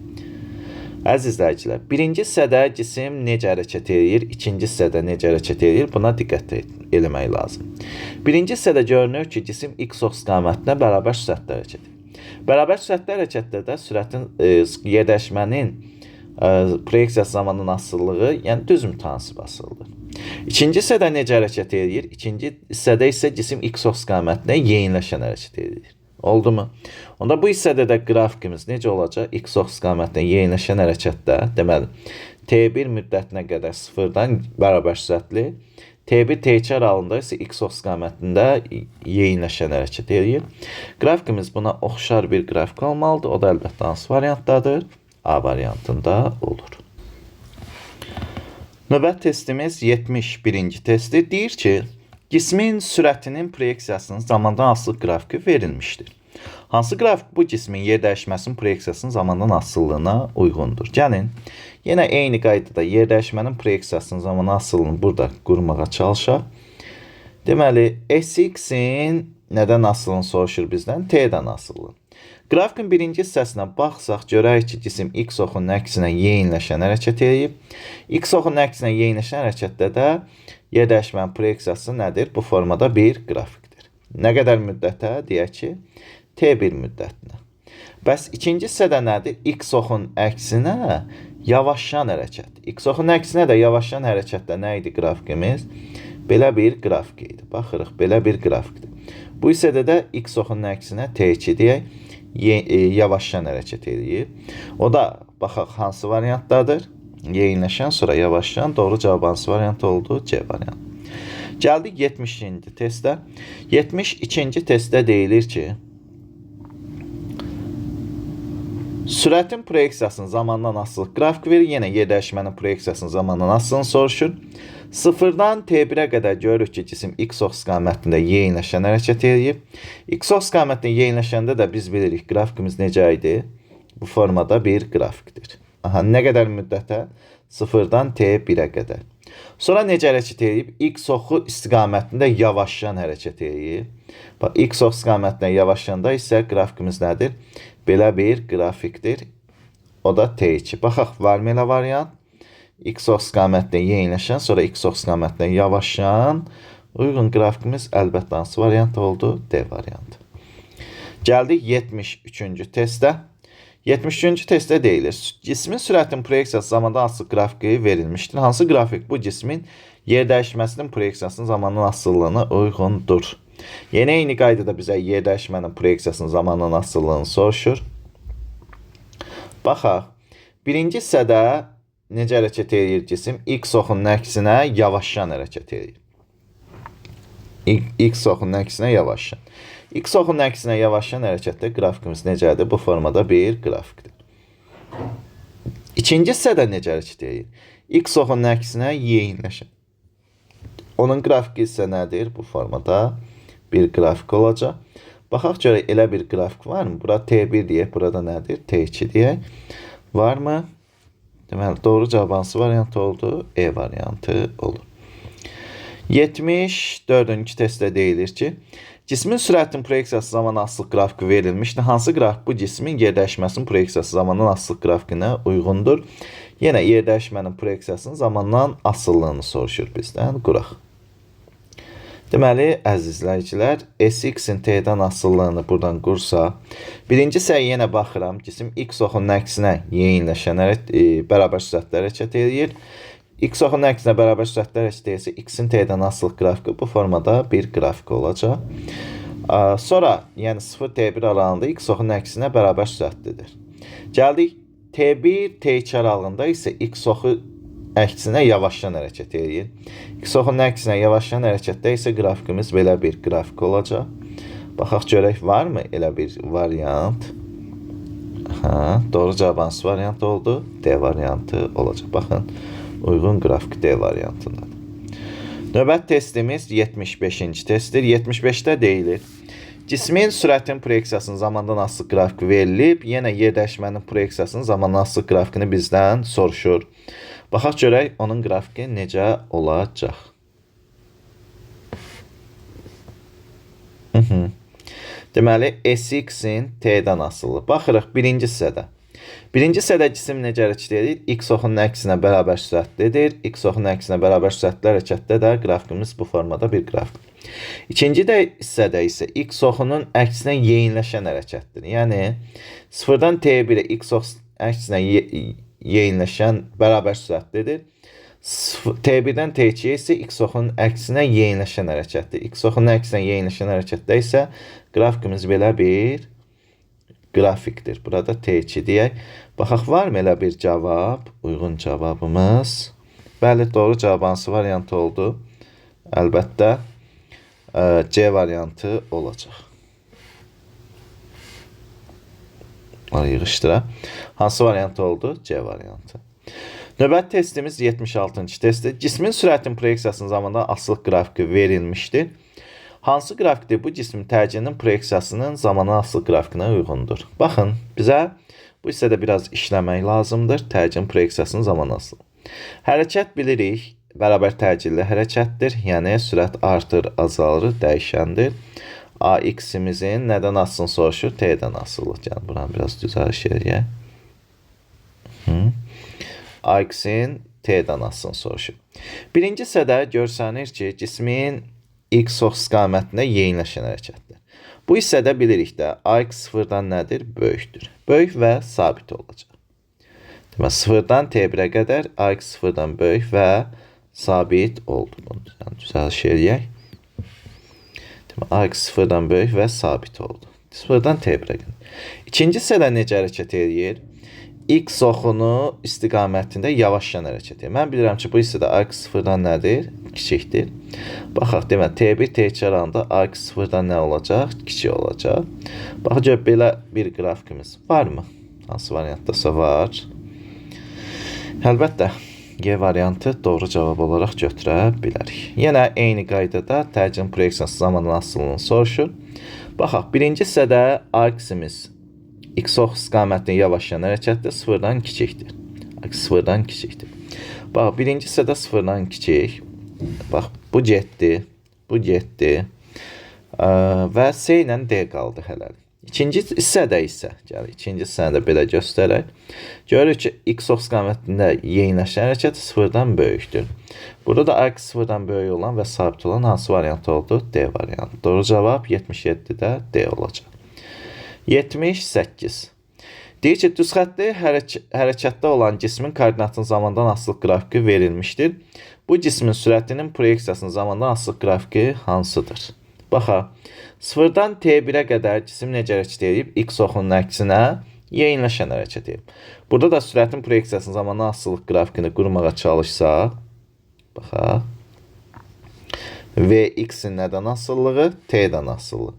Speaker 1: əziz izləyicilər, birinci hissədə cisim necə hərəkət edir, ikinci hissədə necə hərəkət edir, buna diqqət eləmək lazım. Birinci hissədə görünür ki, cisim x istiqamətinə bərabər sürətlə hərəkət edir. Bərabər sürətli hərəkətdə də sürətin yer dəyişmənin proyeksiyası zamanının asılılığı, yəni düz mütənasib asılıdır. İkinci hissədə necə hərəkət edir? İkinci hissədə isə cisim x istiqamətinə yeyinləşən hərəkət edir. Oldu mu? Onda bu hissədə də qrafikimiz necə olacaq? X istiqamətinə yeyinləşən hərəkətdə, deməli, t1 müddətinə qədər 0-dan bərabər sürətli, T1 T2 aralığında isə x istiqamətində yeyinləşən hərəkət edir. Qrafikimiz buna oxşar bir qrafik olmalıdır. O da əlbəttə hansı variantdadır? A variantında olur. Növbəti testimiz 71-ci testdir. Deyir ki, cismin sürətinin proyeksiyasının zamandan asılı qrafiki verilmişdir. Hansı qrafik bu cismin yer dəyişməsinin proyeksiyasının zamandan asıllığına uyğundur? Gəlin, yenə eyni qaydada yer dəyişmənin proyeksiyasının zamandan asıllığını burada qurmağa çalışaq. Deməli, SX-in nədən asıllığını soruşur bizdən? T-dən asıllığını. Qrafikin birinci hissəsinə baxsaq, görək ki, cisim X oxunun əksinə yeyinləşən hərəkət edib. X oxunun əksinə yeyinləşən hərəkətdə də yer dəyişmənin proyeksiyası nədir? Bu formada bir qrafikdir. Nə qədər müddətə? Deyək ki, T1 müddətinə. Bəs ikinci hissədə nədir? X oxun əksinə yavaşlayan hərəkət. X oxun əksinə də yavaşlayan hərəkətdə nə idi qrafikimiz? Belə bir qrafik idi. Baxırıq, belə bir grafikdir. Bu hissədə də X oxunun əksinə T2 deyək, yavaşlayan hərəkət edir. O da, baxaq, hansı variantdadır? Yeyinləşən, sonra yavaşlayan. Doğru cavab hansı variant oldu? C variant. Gəldik 70-ci testdə. 72-ci testdə deyilir ki, sürətin proyeksiyasının zamandan asılı qrafik verir. Yenə yer dəyişmənin proyeksiyasının zamandan asılını soruşur. 0-dan T1-ə qədər görürük ki, cisim X istiqamətində yeyinləşən hərəkət edir. X istiqamətində yeyinləşəndə də biz bilirik, qrafikimiz necə idi? Bu formada bir grafikdir. Nə qədər müddətə? 0-dan T1-ə qədər. Sonra necə hərəkət edib? X oxu istiqamətində yavaşlayan hərəkət edib. X oxu istiqamətində yavaşlayanda isə qrafikimiz nədir? Belə bir qrafikdir. O da T2. Baxaq, varmı elə variant? X istiqamətində yeyinləşən, sonra X istiqamətində yavaşlayan uyğun qrafikimiz əlbəttə hansı variant oldu? D variantı. Gəldik 73-cü testdə. 73-cü testdə deyilir. Cismin sürətinin proyeksiyası zamandan asılı qrafiki verilmişdir. Hansı qrafik bu cismin yer dəyişməsinin proyeksiyasının zamandan asıllığına uyğundur? Yenə eyni qaydada bizə yer dəyişmənin proyeksiyasının zamandan asıllığını soruşur. Baxaq, birinci hissədə necə hərəkət edir cisim? X oxunun əksinə yavaşcan hərəkət edir. X oxunun əksinə yavaşcan. X oxunun əksinə yavaşcan hərəkətdə qrafikimiz necədir? Bu formada bir qrafikdir. İkinci hissədə necə hərəkət edir? X oxunun əksinə yeyinləşən. Onun qrafiki isə nədir? Bu formada bir qrafik olacaq. Baxaq görək, elə bir qrafik varmı? Bura T1 deyək, burada nədir? T2 deyək. Varmı? Deməli, doğru cavab hansı variantı oldu? E variantı olur. 74-cü testdə deyilir ki, cismin sürətinin proyeksiyası zamanı asılıq qrafiki verilmişdir. Hansı qrafik bu cismin yerdəyişməsinin proyeksiyası zamanının asılıq grafikinə uyğundur? Yenə yerdəyişmənin proyeksiyasının zamandan asıllığını soruşur bizdən. Quraq. Deməli, əziz izləyicilər, SX-in T-dən asıllığını buradan qursa, birinci səhiyyə yenə baxıram, cisim X oxunun əksinə yeyinləşən bərabər sürətlə hərəkət edir. X oxunun əksinə bərabər sürətlə hərəkət edirsə, X-in T-dən asılıq qrafiki bu formada bir qrafik olacaq. Sonra, yəni 0-T1 aralığında X oxunun əksinə bərabər sürətlidir. Gəldik, T1, T2 aralığında isə X oxu əksinə yavaşdan hərəkət edir. X oxunun əksinə yavaşdan hərəkətdə isə qrafikimiz belə bir qrafik olacaq. Baxaq görək, varmı elə bir variant? Doğru cavab hansı variant oldu? D variantı olacaq. Baxın, uyğun qrafik D variantındadır. Növbət testimiz 75-ci testdir. 75-də deyilir. Cismin sürətin proyeksiyasının zamandan asılı qrafiki verilib, yenə yerdəyişmənin proyeksiyasının zamandan asılı qrafikini bizdən soruşur. Baxaq görək, onun qrafiki necə olacaq. Deməli, SX-in T-dən asılı. Baxırıq, birinci hissədə. Birinci hissədə cisim necə hərəkət edir? X oxunun əksinə bərabər sürətlidir. X oxunun əksinə bərabər sürətli hərəkətdə də qrafikimiz bu formada bir qrafik. İkinci hissədə isə X oxunun əksinə yeyinləşən hərəkətdir. Yəni, 0-dan T1-ə X oxunun əksinə yeyinləşən bərabər sürətlidir. T1-dən T2-yə isə X oxunun əksinə yeyinləşən hərəkətdir. X oxunun əksinə yeyinləşən hərəkətdə isə qrafikimiz belə bir qrafikdir. Burada T2 deyək. Baxaq, varmı elə bir cavab? Uyğun cavabımız. Bəli, doğru cavab hansı variantı oldu? Əlbəttə, C variantı olacaq. Yığışdıra. Hansı variantı oldu? C variantı. Növbət testimiz 76-cı testdir. Cismin sürətin proyeksiyasının zamanında asılıq qrafiki verilmişdir. Hansı qrafikdir bu cismin təcilinin proyeksiyasının zamanı asılıq grafikinə uyğundur? Baxın, bizə bu hissədə biraz işləmək lazımdır. Təcilin proyeksiyasının zamanı asılı. Hərəkət bilirik, bərabər təcilli hərəkətdir. Yəni, sürət artır, azalır, dəyişəndir. AX-imizin nədən asılını soruşur? T-dən asılı. Yəni, buranı biraz düzəliş edək. AX-in T-dən asılını soruşur. Birinci hissədə görsənir ki, cismin X ox istiqamətində yeyinləşən hərəkətdir. Bu hissədə bilirik də, AX 0-dan nədir? Böyükdür. Böyük və sabit olacaq. Deməli, 0-dan T1-ə qədər AX 0-dan böyük və sabit oldu. Yəni, düzəliş edək. AX 0-dan böyük və sabit oldu. 0-dan T1-ə qədər. İkinci hissədə necə hərəkət edir? X oxunu istiqamətində yavaşdan hərəkət edir. Mən bilirəm ki, bu hissədə AX 0-dan nədir? Kiçikdir. Baxaq, deməli, T1, T2 arasında AX 0-dan nə olacaq? Kiçik olacaq. Baxaq, gör, belə bir qrafikimiz varmı? Hansı variantdasa var. Əlbəttə, G variantı doğru cavab olaraq götürə bilərik. Yenə eyni qaydada təcilin proyeksiyası zamanının asılılığını soruşur. Baxaq, birinci hissədə AX-imiz X ox istiqamətinin yavaşlayan hərəkətdir, 0-dan kiçikdir. AX 0-dan kiçikdir. Bax, birinci hissədə 0-dan kiçik. Bax, bu getdi, bu getdi. Və C ilə D qaldı hələlik. İkinci hissədə isə, gəl, ikinci hissəni də belə göstərək. Görürük ki, X ox istiqamətində yeyinləşən hərəkət 0-dan böyükdür. Burada da AX 0-dan böyük olan və sabit olan hansı variant oldu? D variantı. Doğru cavab 77-də D olacaq. 78. Deyir ki, düzxətli hərəkətdə olan cismin koordinatının zamandan asılıq qrafiki verilmişdir. Bu cismin sürətinin proyeksiyasının zamandan asılıq qrafiki hansıdır? Baxa, 0-dan T1-ə qədər cisim necə hərəkət edib? X oxunun əksinə Yeyinləşən hərəkəti. Burada da sürətin proyeksiyasının zamanı asıllıq qrafikini qurmağa çalışsaq, baxaq. Vx-in nədən asıllığı? T-dən asıllığı.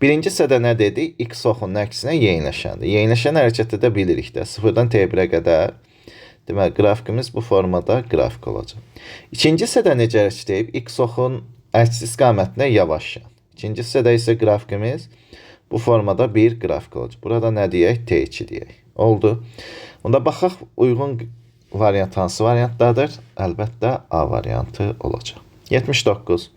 Speaker 1: Birinci hissədə nə dedik? X oxunun əksinə yeyinləşəndir. Yeyinləşən hərəkətdə də bilirik də. 0-dan T1-ə qədər. Deməli, qrafikimiz bu formada qrafik olacaq. İkinci hissədə necə hərəkət? X oxun əks istiqamətinə yavaşlayan. İkinci hissədə isə qrafikimiz bu formada bir qrafik olacaq. Burada nə deyək? T2 deyək. Oldu. Onda baxaq, uyğun variant hansı variantdadır? Əlbəttə A variantı olacaq. 79.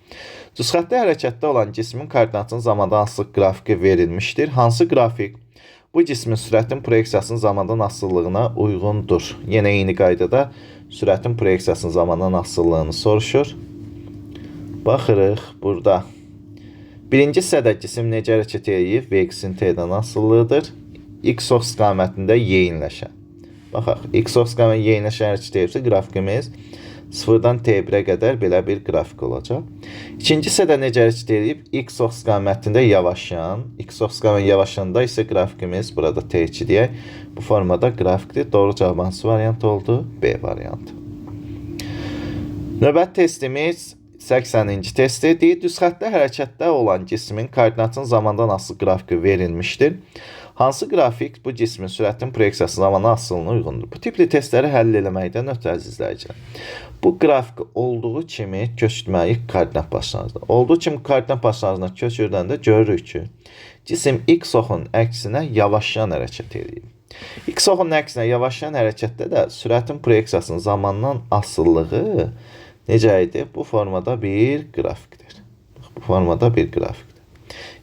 Speaker 1: Düzxətli hərəkətdə olan cismin koordinatının zamandan asıllıq qrafiki verilmişdir. Hansı qrafik bu cismin sürətin proyeksiyasının zamandan asıllığına uyğundur? Yenə eyni qaydada sürətin proyeksiyasının zamandan asıllığını soruşur. Baxırıq burada. Birinci hissədə cisim necə hərəkət edir? Vx-in T-dən asıllığıdır. X istiqamətində yeyinləşən. Baxaq, X istiqamətində yeyinləşən hərəkət edirsə, qrafikimiz 0-dan T1-ə qədər belə bir qrafik olacaq. İkinci hissədə necə hərəkət edib? X istiqamətində yavaşlayan. X istiqamətində yavaşlayanda isə qrafikimiz burada T2 deyək. Bu formada qrafikdir. Doğru cavab hansı variant oldu? B variantı. Növbəti testimiz 80-ci testdir. Deyir, düzxətli hərəkətdə olan cismin koordinatının zamandan asılı qrafiki verilmişdir. Hansı qrafik bu cismin sürətin proyeksiyası zamanı asılına uyğundur? Bu tipli testləri həll eləməkdən ötürü əzizləyicilər. Bu qrafik olduğu kimi köçürməyik koordinat başlanğıcına. Olduğu kimi koordinat başlanğıcına köçürdəndə görürük ki, cisim X oxunun əksinə yavaşlayan hərəkət edir. X oxunun əksinə yavaşlayan hərəkətdə də sürətin proyeksiyasının zamandan asıllığı necə idi? Bu formada bir qrafikdir. Bu formada bir qrafikdir.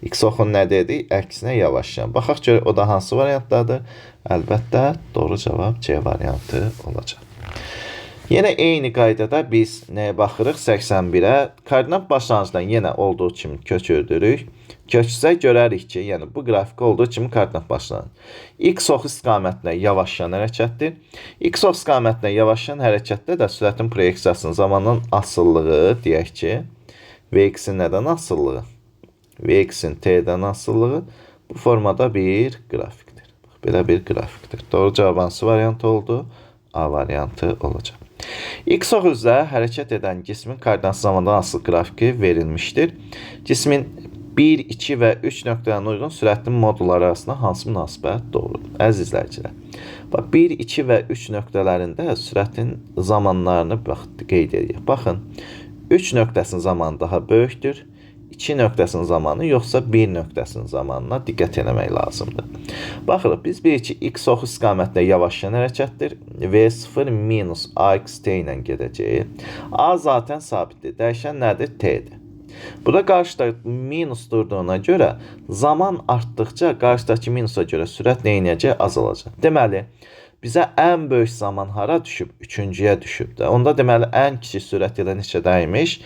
Speaker 1: X oxun nə dedi? Əksinə yavaşlayan. Baxaq görək, o da hansı variantdadır? Əlbəttə, doğru cavab C variantı olacaq. Yenə eyni qaydada biz nəyə baxırıq? 81-ə. Koordinat başlanğıcdan yenə olduğu kimi köçürdürük. Köçsə görərik ki, yəni bu qrafik olduğu kimi koordinat başlanğıcı. X ox istiqamətinə yavaşlayan hərəkətdir. X ox istiqamətinə yavaşlayan hərəkətdə də sürətin proyeksiyasının zamanın asıllığı deyək ki, Vx-in nədən asıllığı? Vx-in T-dən asıllığı bu formada bir qrafikdir. Belə bir qrafikdir. Doğru cavab hansı variant oldu? A variantı olacaq. X ox üzrə hərəkət edən cismin koordinatı zamandan asılı qrafiki verilmişdir. Cismin 1, 2 və 3 nöqtələrin uyğun sürətli modulları arasında hansı münasibət doğrudur? Əziz izləyicilər. Bax, 1, 2 və 3 nöqtələrində sürətin zamanlarını qeyd edirik. Baxın, 3 nöqtəsinin zamanı daha böyükdür. 2 nöqtəsinin zamanı yoxsa 1 nöqtəsinin zamanına diqqət eləmək lazımdır. Baxırıq, biz bilirik ki, X ox istiqamətində yavaşlayan hərəkətdir. V0 minus AXT ilə gedəcək. A zaten sabitdir. Dəyişən nədir? T'dir. Burada qarşıda minus durduğuna görə zaman artdıqca qarşıdakı minusa görə sürət nə edəcək? Azalacaq. Deməli, bizə ən böyük zaman hara düşüb? Üçüncüyə düşüb də. Onda deməli, ən kiçik sürət ilə neçədəymiş?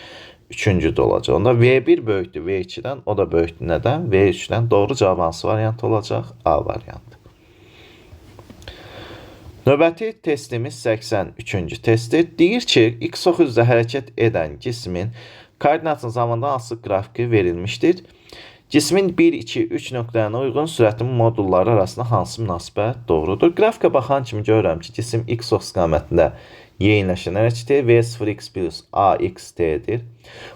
Speaker 1: Üçüncüdə olacaq. Onda V1 böyükdür V2-dən, o da böyükdür nədən? V3-dən. Doğru cavab hansı variant olacaq? A variantı. Növbəti testimiz 83-cü testdir. Deyir ki, X ox üzrə hərəkət edən cismin koordinatının zamandan asılı qrafiki verilmişdir. Cismin 1, 2, 3 nöqtələrinə uyğun sürətin modulları arasında hansı münasibət doğrudur? Qrafika baxan kimi görürəm ki, cisim X ox istiqamətində yeyinləşən hərəkəti V0x plus AXT-dir.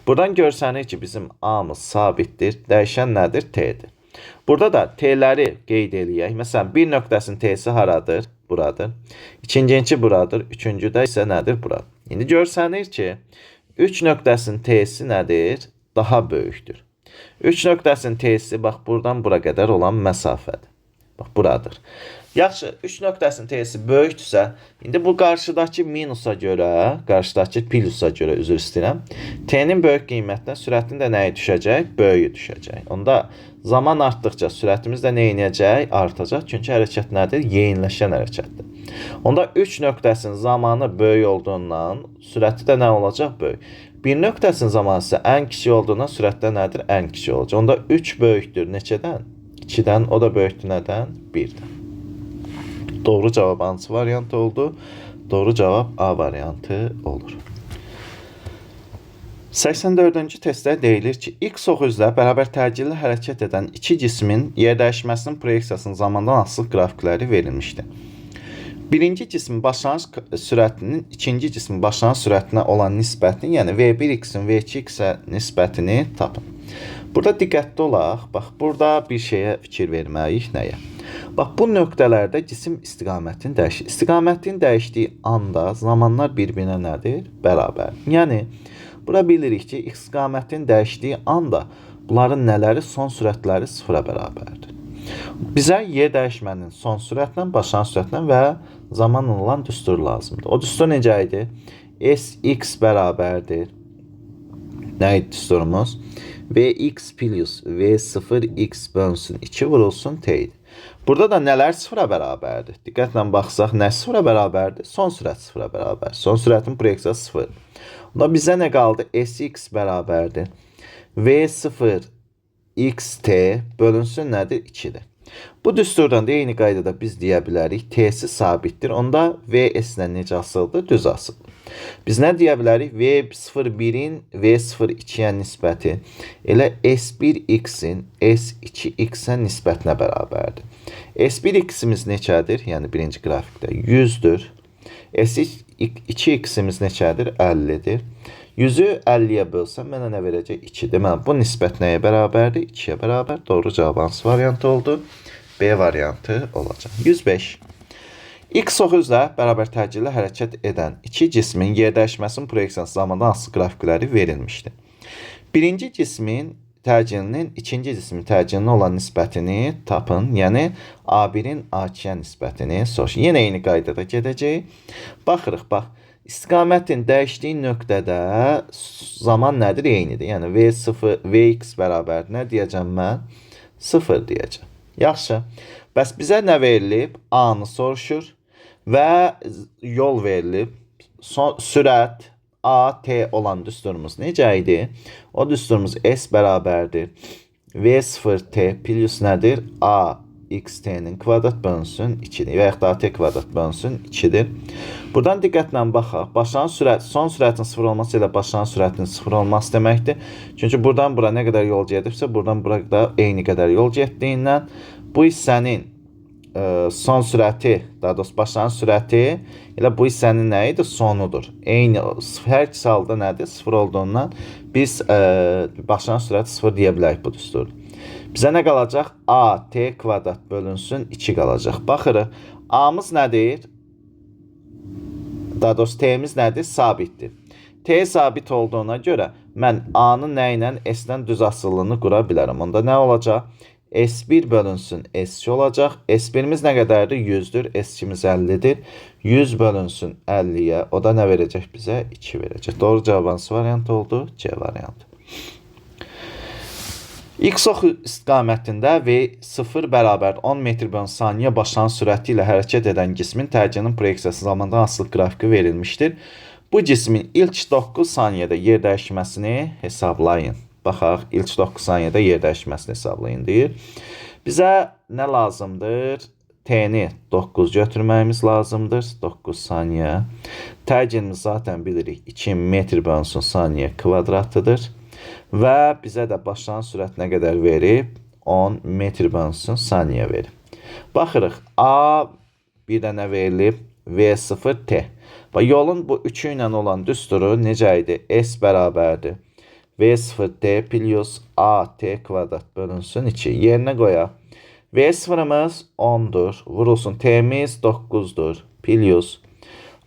Speaker 1: Buradan görsənir ki, bizim A-mız sabitdir. Dəyişən nədir? T-dir. Burada da T-ləri qeyd eləyək. Məsələn, bir nöqtəsinin T-si haradır? Buradır. İkinci buradır. Üçüncüdə isə nədir? Buradır. İndi görsənir ki, 3 nöqtəsinin T-si nədir? Daha böyükdür. 3 nöqtəsinin T-si, bax, buradan bura qədər olan məsafədir. Bax, buradır. Yaxşı, 3 nöqtəsinin T'si böyükdürsə, indi bu qarşıdakı minusa görə, qarşıdakı plusa görə, üzr istəyirəm, T'nin böyük qiymətinə sürətin də nəyi düşəcək? Böyüyü düşəcək. Onda zaman artdıqca sürətimiz də nə edəcək? Artacaq. Çünki hərəkət nədir? Yeyinləşən hərəkətdir. Onda 3 nöqtəsinin zamanı böyük olduğundan sürəti də nə olacaq? Böyük. Bir nöqtəsinin zamanı isə ən kiçik olduğundan sürətdə nədir? Ən kiçik olacaq. Onda 3 böyükdür neçədən? 2-dən. O da böyükdür nədən? 1-dən. Doğru cavab hansı variant oldu? Doğru cavab A variantı olur. 84-cü testdə deyilir ki, x oxuzla bərabər təcilli hərəkət edən iki cismin yerdəyişməsinin proyeksiyasının zamandan asılı qrafikləri verilmişdir. Birinci cismin başlanğıc sürətinin ikinci cismin başlanğıc sürətinə olan nisbətini, yəni v1x-in v2x-ə nisbətini tapın. Burada diqqətli olaq. Bax, burada bir şeyə fikir verməliyik. Nəyə? Bax, bu nöqtələrdə cisim istiqamətini dəyişir. İstiqamətin dəyişdiyi anda zamanlar bir-birinə nədir? Bərabər. Yəni, bura bilirik ki, istiqamətin dəyişdiyi anda bunların nələri? Son sürətləri sıfıra bərabərdir. Bizə yer dəyişmənin son sürətlə, başlanğıc sürətlə və zamanla olan düstur lazımdır. O düstur necə idi? Sx bərabərdir. Nə idi düsturumuz? Vx plus v0x bölünsün 2 vurulsun t idi. Burada da nələr sıfıra bərabərdir? Diqqətlə baxsaq, nə sıfıra bərabərdir? Son sürət sıfıra bərabər. Son sürətin proyeksiyası sıfır. Onda bizə nə qaldı? Sx bərabərdir. v0 xt bölünsün nədir? 2-dir. Bu düsturdan da eyni qaydada biz deyə bilərik. T'si sabitdir. Onda vs-lə necə asılıdır? Düz asılıdır. Biz nə deyə bilərik? v01-in v02-yə nisbəti elə s1x-in s2x-ə nisbətinə bərabərdir. s1x-imiz neçədir? Yəni birinci qrafikdə 100-dür. s2x-imiz neçədir? 50-dir. 100-ü 50-yə bölsəm mənə nə verəcək? 2. Deməli, bu nisbət nəyə bərabərdir? 2-yə bərabər. Doğru cavab hansı variantı oldu? B variantı olacaq. 105. X oxuzla bərabər təcilli hərəkət edən iki cismin yerdəyişməsinin proyeksiyası zamandan asılı qrafikləri verilmişdir. Birinci cismin təcilinin ikinci cismin təcillinə olan nisbətini tapın. Yəni, A1-in A2-yə nisbətini soruşun. Yenə eyni qaydada gedəcək. Baxırıq, bax. İstiqamətin dəyişdiyi nöqtədə zaman nədir? Eynidir. Yəni, Vx bərabər nə deyəcəm mən? 0 deyəcəm. Yaxşı. Bəs bizə nə verilib? A-nı soruşur və yol verilib. Sürət A, T olan düsturumuz necə idi? O düsturumuz S bərabərdir. V0T plus nədir? A, xt-nin kvadrat bölünsün 2-dir. Və yaxud da t kvadrat bölünsün 2-dir. Buradan diqqətlə baxaq. Başlanğıc sürət, son sürətin 0 olması ilə başlanğıc sürətin 0 olması deməkdir. Çünki buradan bura nə qədər yol gedibsə, buradan bura da eyni qədər yol getdiyindən bu hissənin son sürəti, daha doğrusu başlanğıc sürəti elə bu hissənin nə idi? Sonudur. Eyni, hər ikisi halda nədir? 0 olduğundan biz başlanğıc sürəti 0 deyə bilərik bu düstur. Bizə nə qalacaq? A, t kvadrat bölünsün 2 qalacaq. Baxırıq, A-mız nədir? Daha doğrusu T'miz nədir? Sabitdir. T sabit olduğuna görə mən A-nın nə ilə S-dən düz asıllığını qura bilərəm. Onda nə olacaq? S1 bölünsün S2 olacaq. S1-imiz nə qədərdir? 100-dür. S2-miz 50-dir. 100 bölünsün 50-yə. O da nə verəcək bizə? 2 verəcək. Doğru cavab hansı variant oldu? C variantı. X oxu istiqamətində V0 bərabər 10 metr bölü saniyə başlanğıc sürəti ilə hərəkət edən cismin təcillinin proyeksiyası zamandan asılı qrafiki verilmişdir. Bu cismin ilk 9 saniyədə yer dəyişməsini hesablayın. Baxaq, ilk 9 saniyədə yer dəyişməsini hesablayın deyir. Bizə nə lazımdır? T-ni 9 götürməyimiz lazımdır. 9 saniyə. Təcillimiz zaten bilirik. 2 metr bölü saniyə kvadratıdır. Və bizə də başlanğıc sürət nə qədər verib? 10 metr bölü saniyə verib. Baxırıq, A bir dənə verilib, V0T. Və yolun bu üçü ilə olan düsturu necə idi? S bərabərdir. V0T plus AT kvadrat bölünsün 2. Yerinə qoyaq. V0-ımız 10-dur. Vurulsun. T'miz 9-dur. Plus.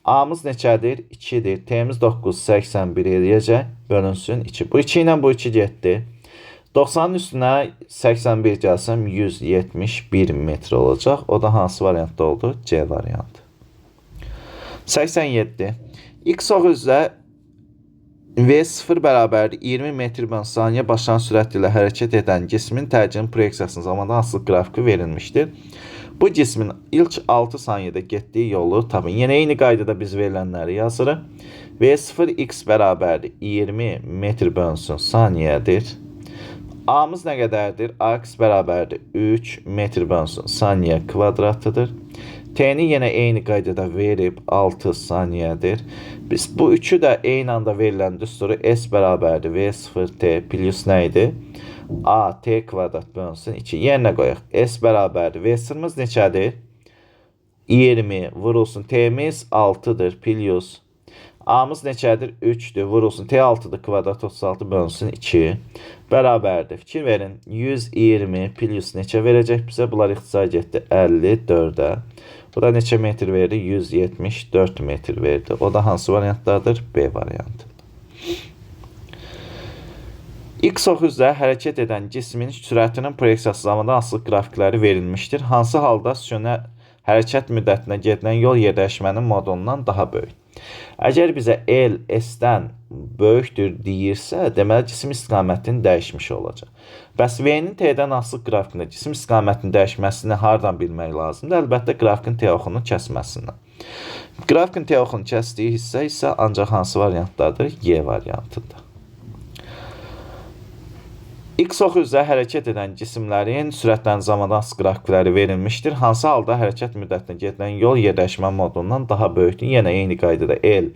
Speaker 1: A-mız neçədir? 2-dir. T'miz 9, 81 eləyəcək. Bölünsün 2. Bu 2 ilə bu 2 getdi. 90-ın üstünə 81 gəlsəm 171 metr olacaq. O da hansı variantda oldu? C variantı. 87. X oxuzla V0 bərabərdir 20 metr bölü saniyə başlanğıc sürəti ilə hərəkət edən cismin təcillinin proyeksiyasının zamandan asılı qrafiki verilmişdir. Bu cismin ilk 6 saniyədə getdiyi yolu tapın. Yenə eyni qaydada biz verilənləri yazırıq. V0x bərabərdir 20 metr bölü saniyədir. A-mız nə qədərdir? AX bərabərdir 3 metr bölü saniyə kvadratıdır. T'ni yenə eyni qaydada verib 6 saniyədir. Biz bu üçü də eyni anda verilən düsturu S bərabərdir V0T plus nə idi? A T kvadrat bölünsün 2. Yerinə qoyaq. S bərabərdir. V0'mız neçədir? 20 vurulsun. T'miz 6'dır plus. A'mız neçədir? 3'dür. Vurulsun. T 6'dır. Kvadrat 36 bölünsün 2. Bərabərdir. Fikir verin. 120 plus neçə verəcək bizə? Bunlar ixtisar getdi 54'ə. Bu da neçə metr verdi? 174 metr verdi. O da hansı variantdadır? B variantı. X ox üzrə hərəkət edən cismin sürətinin proyeksiyası zamanında asılı qrafikləri verilmişdir. Hansı halda stasioner hərəkət müddətinə gedilən yol yerləşmənin modulundan daha böyük? Əgər bizə L S-dən böyükdür deyirsə, deməli cisim istiqamətini dəyişmiş olacaq. Bəs V-nin T-dən asılı qrafikində cisim istiqamətini dəyişməsini hardan bilmək lazımdır? Əlbəttə, qrafikin T oxunu kəsməsindən. Qrafikin T oxunu kəsdiyi hissə isə ancaq hansı variantdadır? Y variantıdır. X ox üzrə hərəkət edən cisimlərin sürətlərin zamandan asılı qrafikləri verilmişdir. Hansı halda hərəkət müddətinə gedilən yol yerləşmə modulundan daha böyükdür? Yenə eyni qaydada L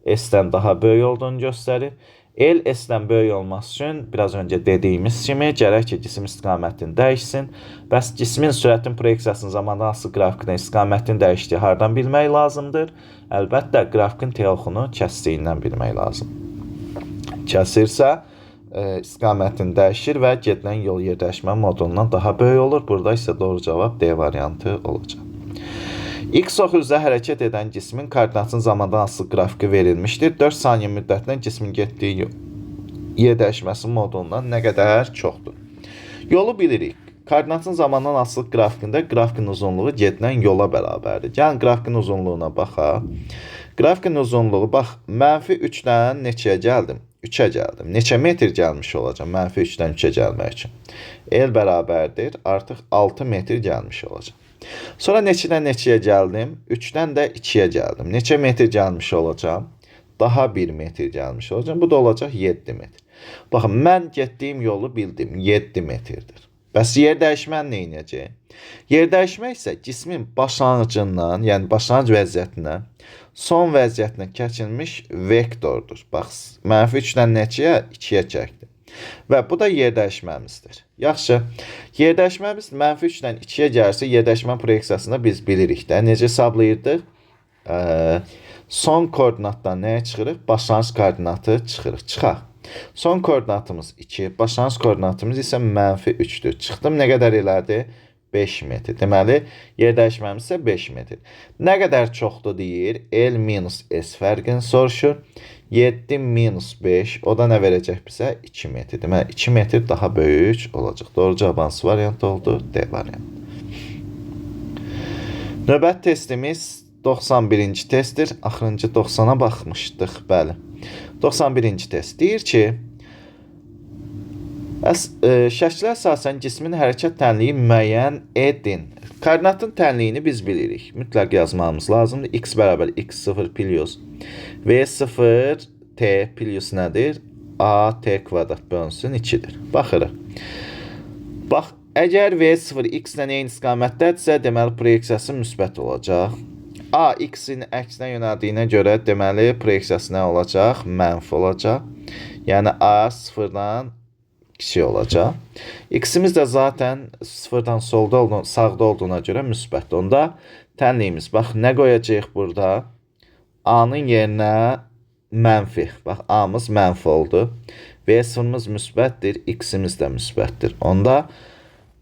Speaker 1: S-dən daha böyük olduğunu göstərir. L S-dən böyük olması üçün biraz öncə dediyimiz kimi gərək ki, cisim istiqamətini dəyişsin. Bəs cismin sürətin proyeksiyasının zamandan asılı qrafikdən istiqamətini dəyişdiyi hardan bilmək lazımdır? Əlbəttə, qrafikin T oxunu kəsdiyindən bilmək lazımdır. Kəsirsə, istiqamətini dəyişir və gedilən yol yerləşmə modulundan daha böyük olur. Burada isə doğru cavab D variantı olacaq. X ox üzrə hərəkət edən cismin koordinatının zamandan asılı qrafiki verilmişdir. 4 saniyə müddətinə cismin getdiyi yer dəyişməsi modulundan nə qədər çoxdur? Yolu bilirik. Koordinatın zamandan asılı qrafikində qrafikin uzunluğu gedilən yola bərabərdir. Gəlin qrafikin uzunluğuna baxaq. Qrafikin uzunluğu, bax, -3-dən neçəyə gəldim? 3'ə gəldim. Neçə metr gəlmiş olacaq? -3-dən 3'ə gəlmək üçün. L bərabərdir. Artıq 6 metr gəlmiş olacaq. Sonra neçədən neçəyə gəldim? 3'dən də 2'yə gəldim. Neçə metr gəlmiş olacaq? Daha 1 metr gəlmiş olacaq. Bu da olacaq 7 metr. Baxın, mən getdiyim yolu bildim. 7 metrdir. Bəs yer dəyişməni nə edəcək? Yer dəyişmək isə cismin başlanğıcından, yəni başlanğıc vəziyyətindən son vəziyyətinə keçilmiş vektordur. Bax, -3-dən neçəyə? 2'yə çəkdim. Və bu da yer dəyişməmizdir. Yaxşı, yer dəyişməmiz -3-dən 2'yə gəlirsə, yer dəyişmə proyeksiyasında biz bilirik də. Necə hesablayırdıq? Son koordinatdan nəyə çıxırıq? Başlanğıc koordinatı çıxırıq. Son koordinatımız 2, başlanğıc koordinatımız isə -3'dür. Çıxdım, nə qədər elədi? 5 metr. Deməli, yer dəyişməmiz isə 5 metr. Nə qədər çoxdur deyir? L minus S fərqini soruşur. 7 minus 5, o da nə verəcək bizə? 2 metr. Deməli, 2 metr daha böyük olacaq. Doğru cavab hansı variant oldu? D variant. Növbət testimiz 91-ci testdir. Axırıncı 90'a baxmışdıq, bəli. 91-ci test deyir ki, şəklə əsasən cismin hərəkət tənliyi müəyyən edin. Koordinatın tənliyini biz bilirik. Mütləq yazmamız lazımdır. X bərabər x0 plus v0 t plus nədir? A t kvadrat bölünsün 2'dir. Baxırıq. Bax, əgər v0 x-lə eyni istiqamətdədirsə, deməli proyeksiyası müsbət olacaq. A x-in əksinə yönəldiyinə görə deməli proyeksiyası nə olacaq? Mənfi olacaq. Yəni A sıfırdan kiçik olacaq. X-imiz də zaten sıfırdan sağda olduğuna görə müsbətdir. Onda tənliyimiz, bax, nə qoyacaq burada? A-nın yerinə mənfi. Bax, A-mız mənfi oldu. V0'mız müsbətdir, X-imiz də müsbətdir. Onda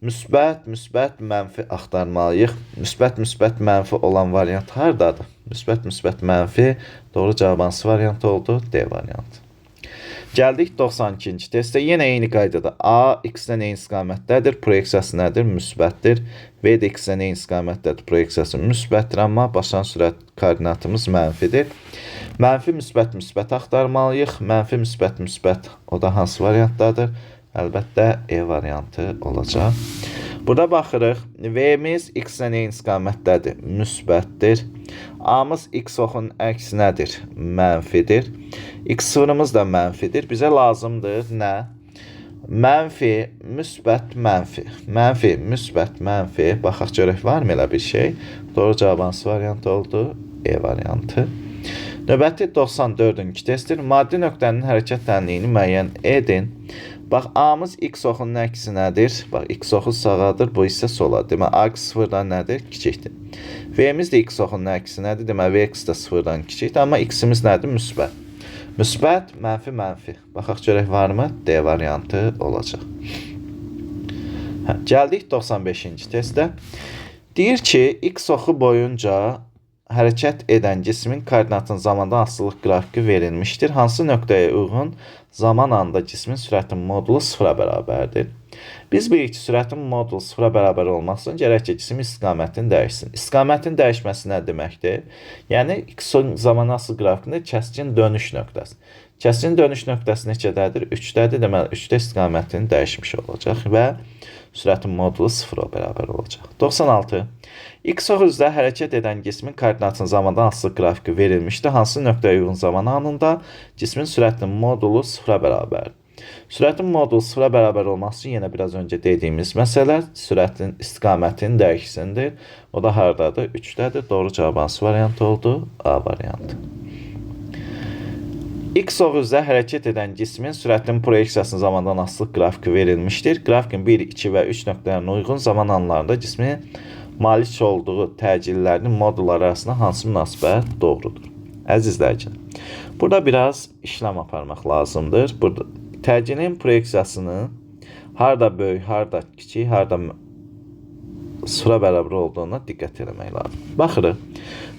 Speaker 1: müsbət, mənfi axtarmalıyıq. Müsbət, mənfi olan variant hardadır? Müsbət, mənfi. Doğru cavab hansı variant oldu? D variantı. Gəldik 92-ci testə. Yenə eyni qaydada A x-dən eyni istiqamətdədir. Proyeksiyası nədir? Müsbətdir. V də x-dən eyni istiqamətdədir. Proyeksiyası müsbətdir, amma başlanğıc sürət koordinatımız mənfidir. Mənfi, müsbət axtarmalıyıq. Mənfi, müsbət. O da hansı variantdadır? Əlbəttə E variantı olacaq. Burada baxırıq. V-miz x-dən eyni istiqamətdədir. Müsbətdir. A-mız x oxun əksi nədir? Mənfidir. X0'ımız da mənfidir. Bizə lazımdır nə? Mənfi, müsbət, mənfi. Mənfi, müsbət, mənfi. Baxaq görək varmı elə bir şey? Doğru cavab hansı variant oldu? E variantı. Növbəti 94-cü testdir. Maddi nöqtənin hərəkət tənliyini müəyyən edin. Bax, A-mız x oxunun əksi nədir? Bax, x oxu sağadır, bu isə sola. Deməli, A sıfırdan nədir? Kiçikdir. V-miz də x oxunun əksi nədir? Deməli, Vx də sıfırdan kiçikdir. Amma x-imiz nədir? Müsbət. Müsbət, mənfi, mənfi. Baxaq görək varmı? D variantı olacaq. Gəldik 95-ci testdə. Deyir ki, x oxu boyunca hərəkət edən cismin koordinatın zamandan asılılıq qrafiki verilmişdir. Hansı nöqtəyə uyğun zaman anında cismin sürətinin modulu sıfıra bərabərdir? Biz bilirik ki, sürətin modulu sıfıra bərabər olmaq üçün gərək ki, cisim istiqamətini dəyişsin. İstiqamətin dəyişməsi nə deməkdir? Yəni, x-in zamanı asılı qrafikində kəskin dönüş nöqtəsi. Kəskin dönüş nöqtəsi neçədədir? 3-dədir. Deməli, 3-də istiqamətini dəyişmiş olacaq və sürətin modulu sıfıra bərabər olacaq. 96. X oxuzda hərəkət edən cismin koordinatının zamandan asılı qrafiki verilmişdir. Hansı nöqtəyə uyğun zaman anında cismin sürətinin modulu sıfıra bərabərdir? Sürətin modulu sıfıra bərabər olması üçün yenə biraz öncə dediyimiz məsələ sürətin istiqamətini dəyişsindir. O da hardadır? 3-dədir. Doğru cavab hansı variant oldu? A variantı. X oxuzda hərəkət edən cismin sürətinin proyeksiyasının zamandan asılı qrafiki verilmişdir. Grafikin 1, 2 və 3 nöqtələrinə uyğun zaman anlarında cismin malik olduğu təcillərinin modulları arasında hansı münasibət doğrudur? Əziz izləyicilər, burada biraz işlem aparmaq lazımdır. Burada təcilin proyeksiyasını harda böyük, harda kiçik, harda sıfıra bərabər olduğuna diqqət etmək lazım. Baxırıq,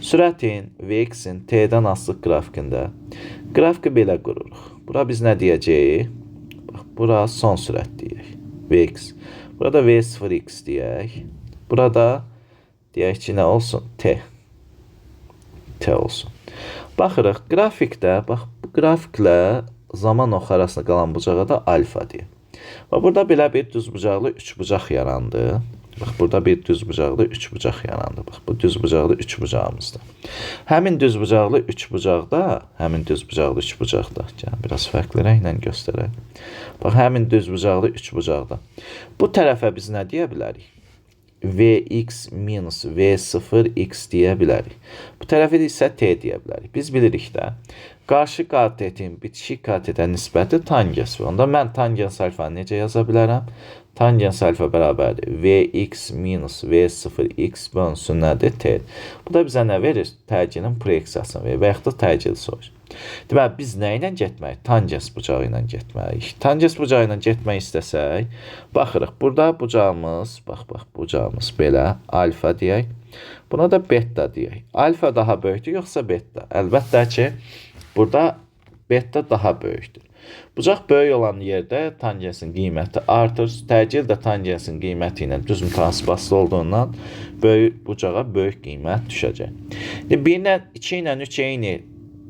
Speaker 1: sürətin Vx-in T-dən asılı qrafikində qrafiki belə qururuq. Bura biz nə deyəcəyik? Bax, bura son sürət deyək. Vx. Burada V0x deyək. Burada deyək ki, nə olsun? T. T olsun. Baxırıq, qrafikdə, bax, bu qrafiklə zaman oxu arasında qalan bucağa da alfa deyək. Və burada belə bir düzbucaqlı üçbucaq yarandı. Bax, burada bir düzbucaqlı üçbucaq yarandı. Bax, bu düzbucaqlı üçbucağımızda. Həmin düzbucaqlı üçbucaqda, yəni biraz fərqli rənglə göstərək. Bax, həmin düzbucaqlı üçbucaqda. Bu tərəfə biz nə deyə bilərik? Vx minus V0x deyə bilərik. Bu tərəfə isə T deyə bilərik. Biz bilirik də, qarşı katetin bitişik katete nisbəti tangens. Onda mən tangens alfanı necə yaza bilərəm? Tangens alfa bərabərdir. Vx minus V0x bölünsün nədir? T. Bu da bizə nə verir? Təcilin proyeksiyasını verir və yaxud da təcili soruşur. Deməli, biz nə ilə getməyik? Tangens bucağı ilə getməyik. Tangens bucağı ilə getmək istəsək, baxırıq, burada bucağımız, bax, bucağımız belə alfa deyək. Buna da beta deyək. Alfa daha böyükdür, yoxsa beta? Əlbəttə ki, burada beta daha böyükdür. Bucaq böyük olan yerdə tangensin qiyməti artır. Təcil də tangensin qiyməti ilə düz mütənasibətli olduğundan bucağa böyük qiymət düşəcək. 1 ilə 2 ilə 3 eyni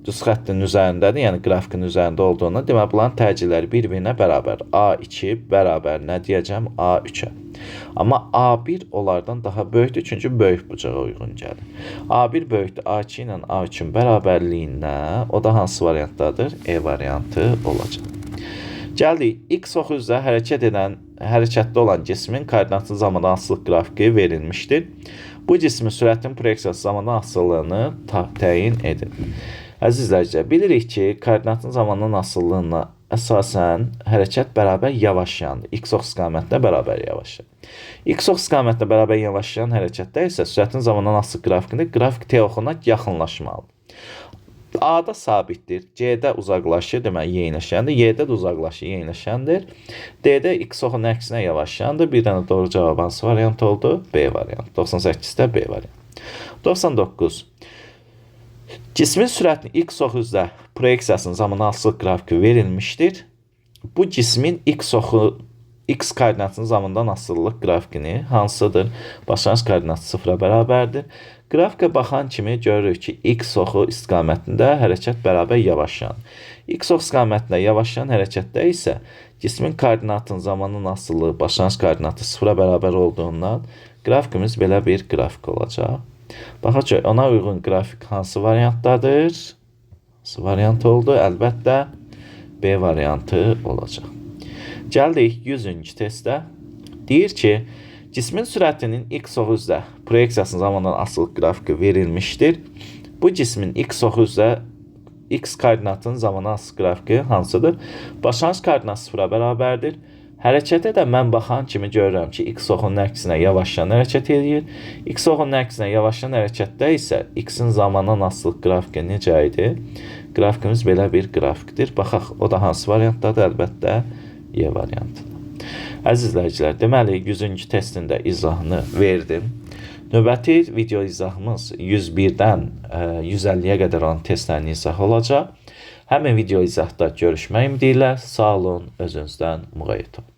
Speaker 1: düz xəttin üzərindədir, yəni qrafikin üzərində olduğuna, demək bunların təcilləri bir-birinə bərabər. A2 bərabər nə deyəcəm? A3-ə. Amma A1 onlardan daha böyükdür, çünki böyük bucağa uyğun gəlir. A1 böyükdür A2 ilə A3-ün bərabərliyindən, o da hansı variantdadır? E variantı olacaq. Gəldik, X oxu üzrə hərəkətdə olan cismin koordinatı zamandan asılılıq qrafiki verilmişdir. Bu cismin sürətin proyeksiyası zamandan asıllığını təyin edin. Əziz izləyicilər, bilirik ki, koordinatın zamandan asıllığına əsasən hərəkət bərabər yavaşlayandır. X-ox istiqamətlə bərabər yavaşlayan. X-ox istiqamətlə bərabər yavaşlayan hərəkətdə isə sürətin zamandan asılı qrafikində qrafik T-oxuna yaxınlaşmalıdır. A-da sabitdir, C-də uzaqlaşır, deməli yeniləşəndir, Y-də də uzaqlaşır, yeniləşəndir. D-də X-oxun əksinə yavaşlayandır. Bir dənə doğru cavab hansı variant oldu? B variant. 98-də B variant. 99. Cismin sürətinin X-ox üzrə proyeksiyasının zamandan asılı qrafiki verilmişdir. Bu cismin X koordinatının zamandan asılılıq grafikini hansıdır? Başlanğıc koordinatı sıfıra bərabərdir. Qrafikə baxan kimi görürük ki, X-oxu istiqamətində hərəkət bərabər yavaşlayan. X-ox istiqamətində yavaşlayan hərəkətdə isə cismin koordinatının zamandan asılılığı başlanğıc koordinatı sıfıra bərabər olduğundan grafikimiz belə bir qrafik olacaq. Baxaq ki, ona uyğun qrafik hansı variantdadır? Hansı variant oldu? Əlbəttə B variantı olacaq. Gəldik 100-cü testə. Deyir ki, cismin sürətinin x oxu üzrə proyeksiyasının zamandan asılı qrafiki verilmişdir. Bu cismin x oxu üzrə x koordinatının zamana asılı qrafiki hansıdır? Başlanğıc koordinat 0-a bərabərdir. Hərəkətə də mən baxan kimi görürəm ki, x oxunun əksinə yavaşlayan hərəkət edir. X oxunun əksinə yavaşlayan hərəkətdə isə x-in zamandan asılı qrafiki necə idi? Qrafikimiz belə bir grafikdir. Baxaq, o da hansı variantdadır? Əlbəttə, Y variantıdır. Əziz izləyicilər, deməli 100-cü testin də izahını verdim. Növbəti video izahımız 101-dən 150-yə qədər olan testlərin izahı olacaq. Həmin video izahda görüşmək ümidi ilə sağ olun, özünüzdən müğayət olun.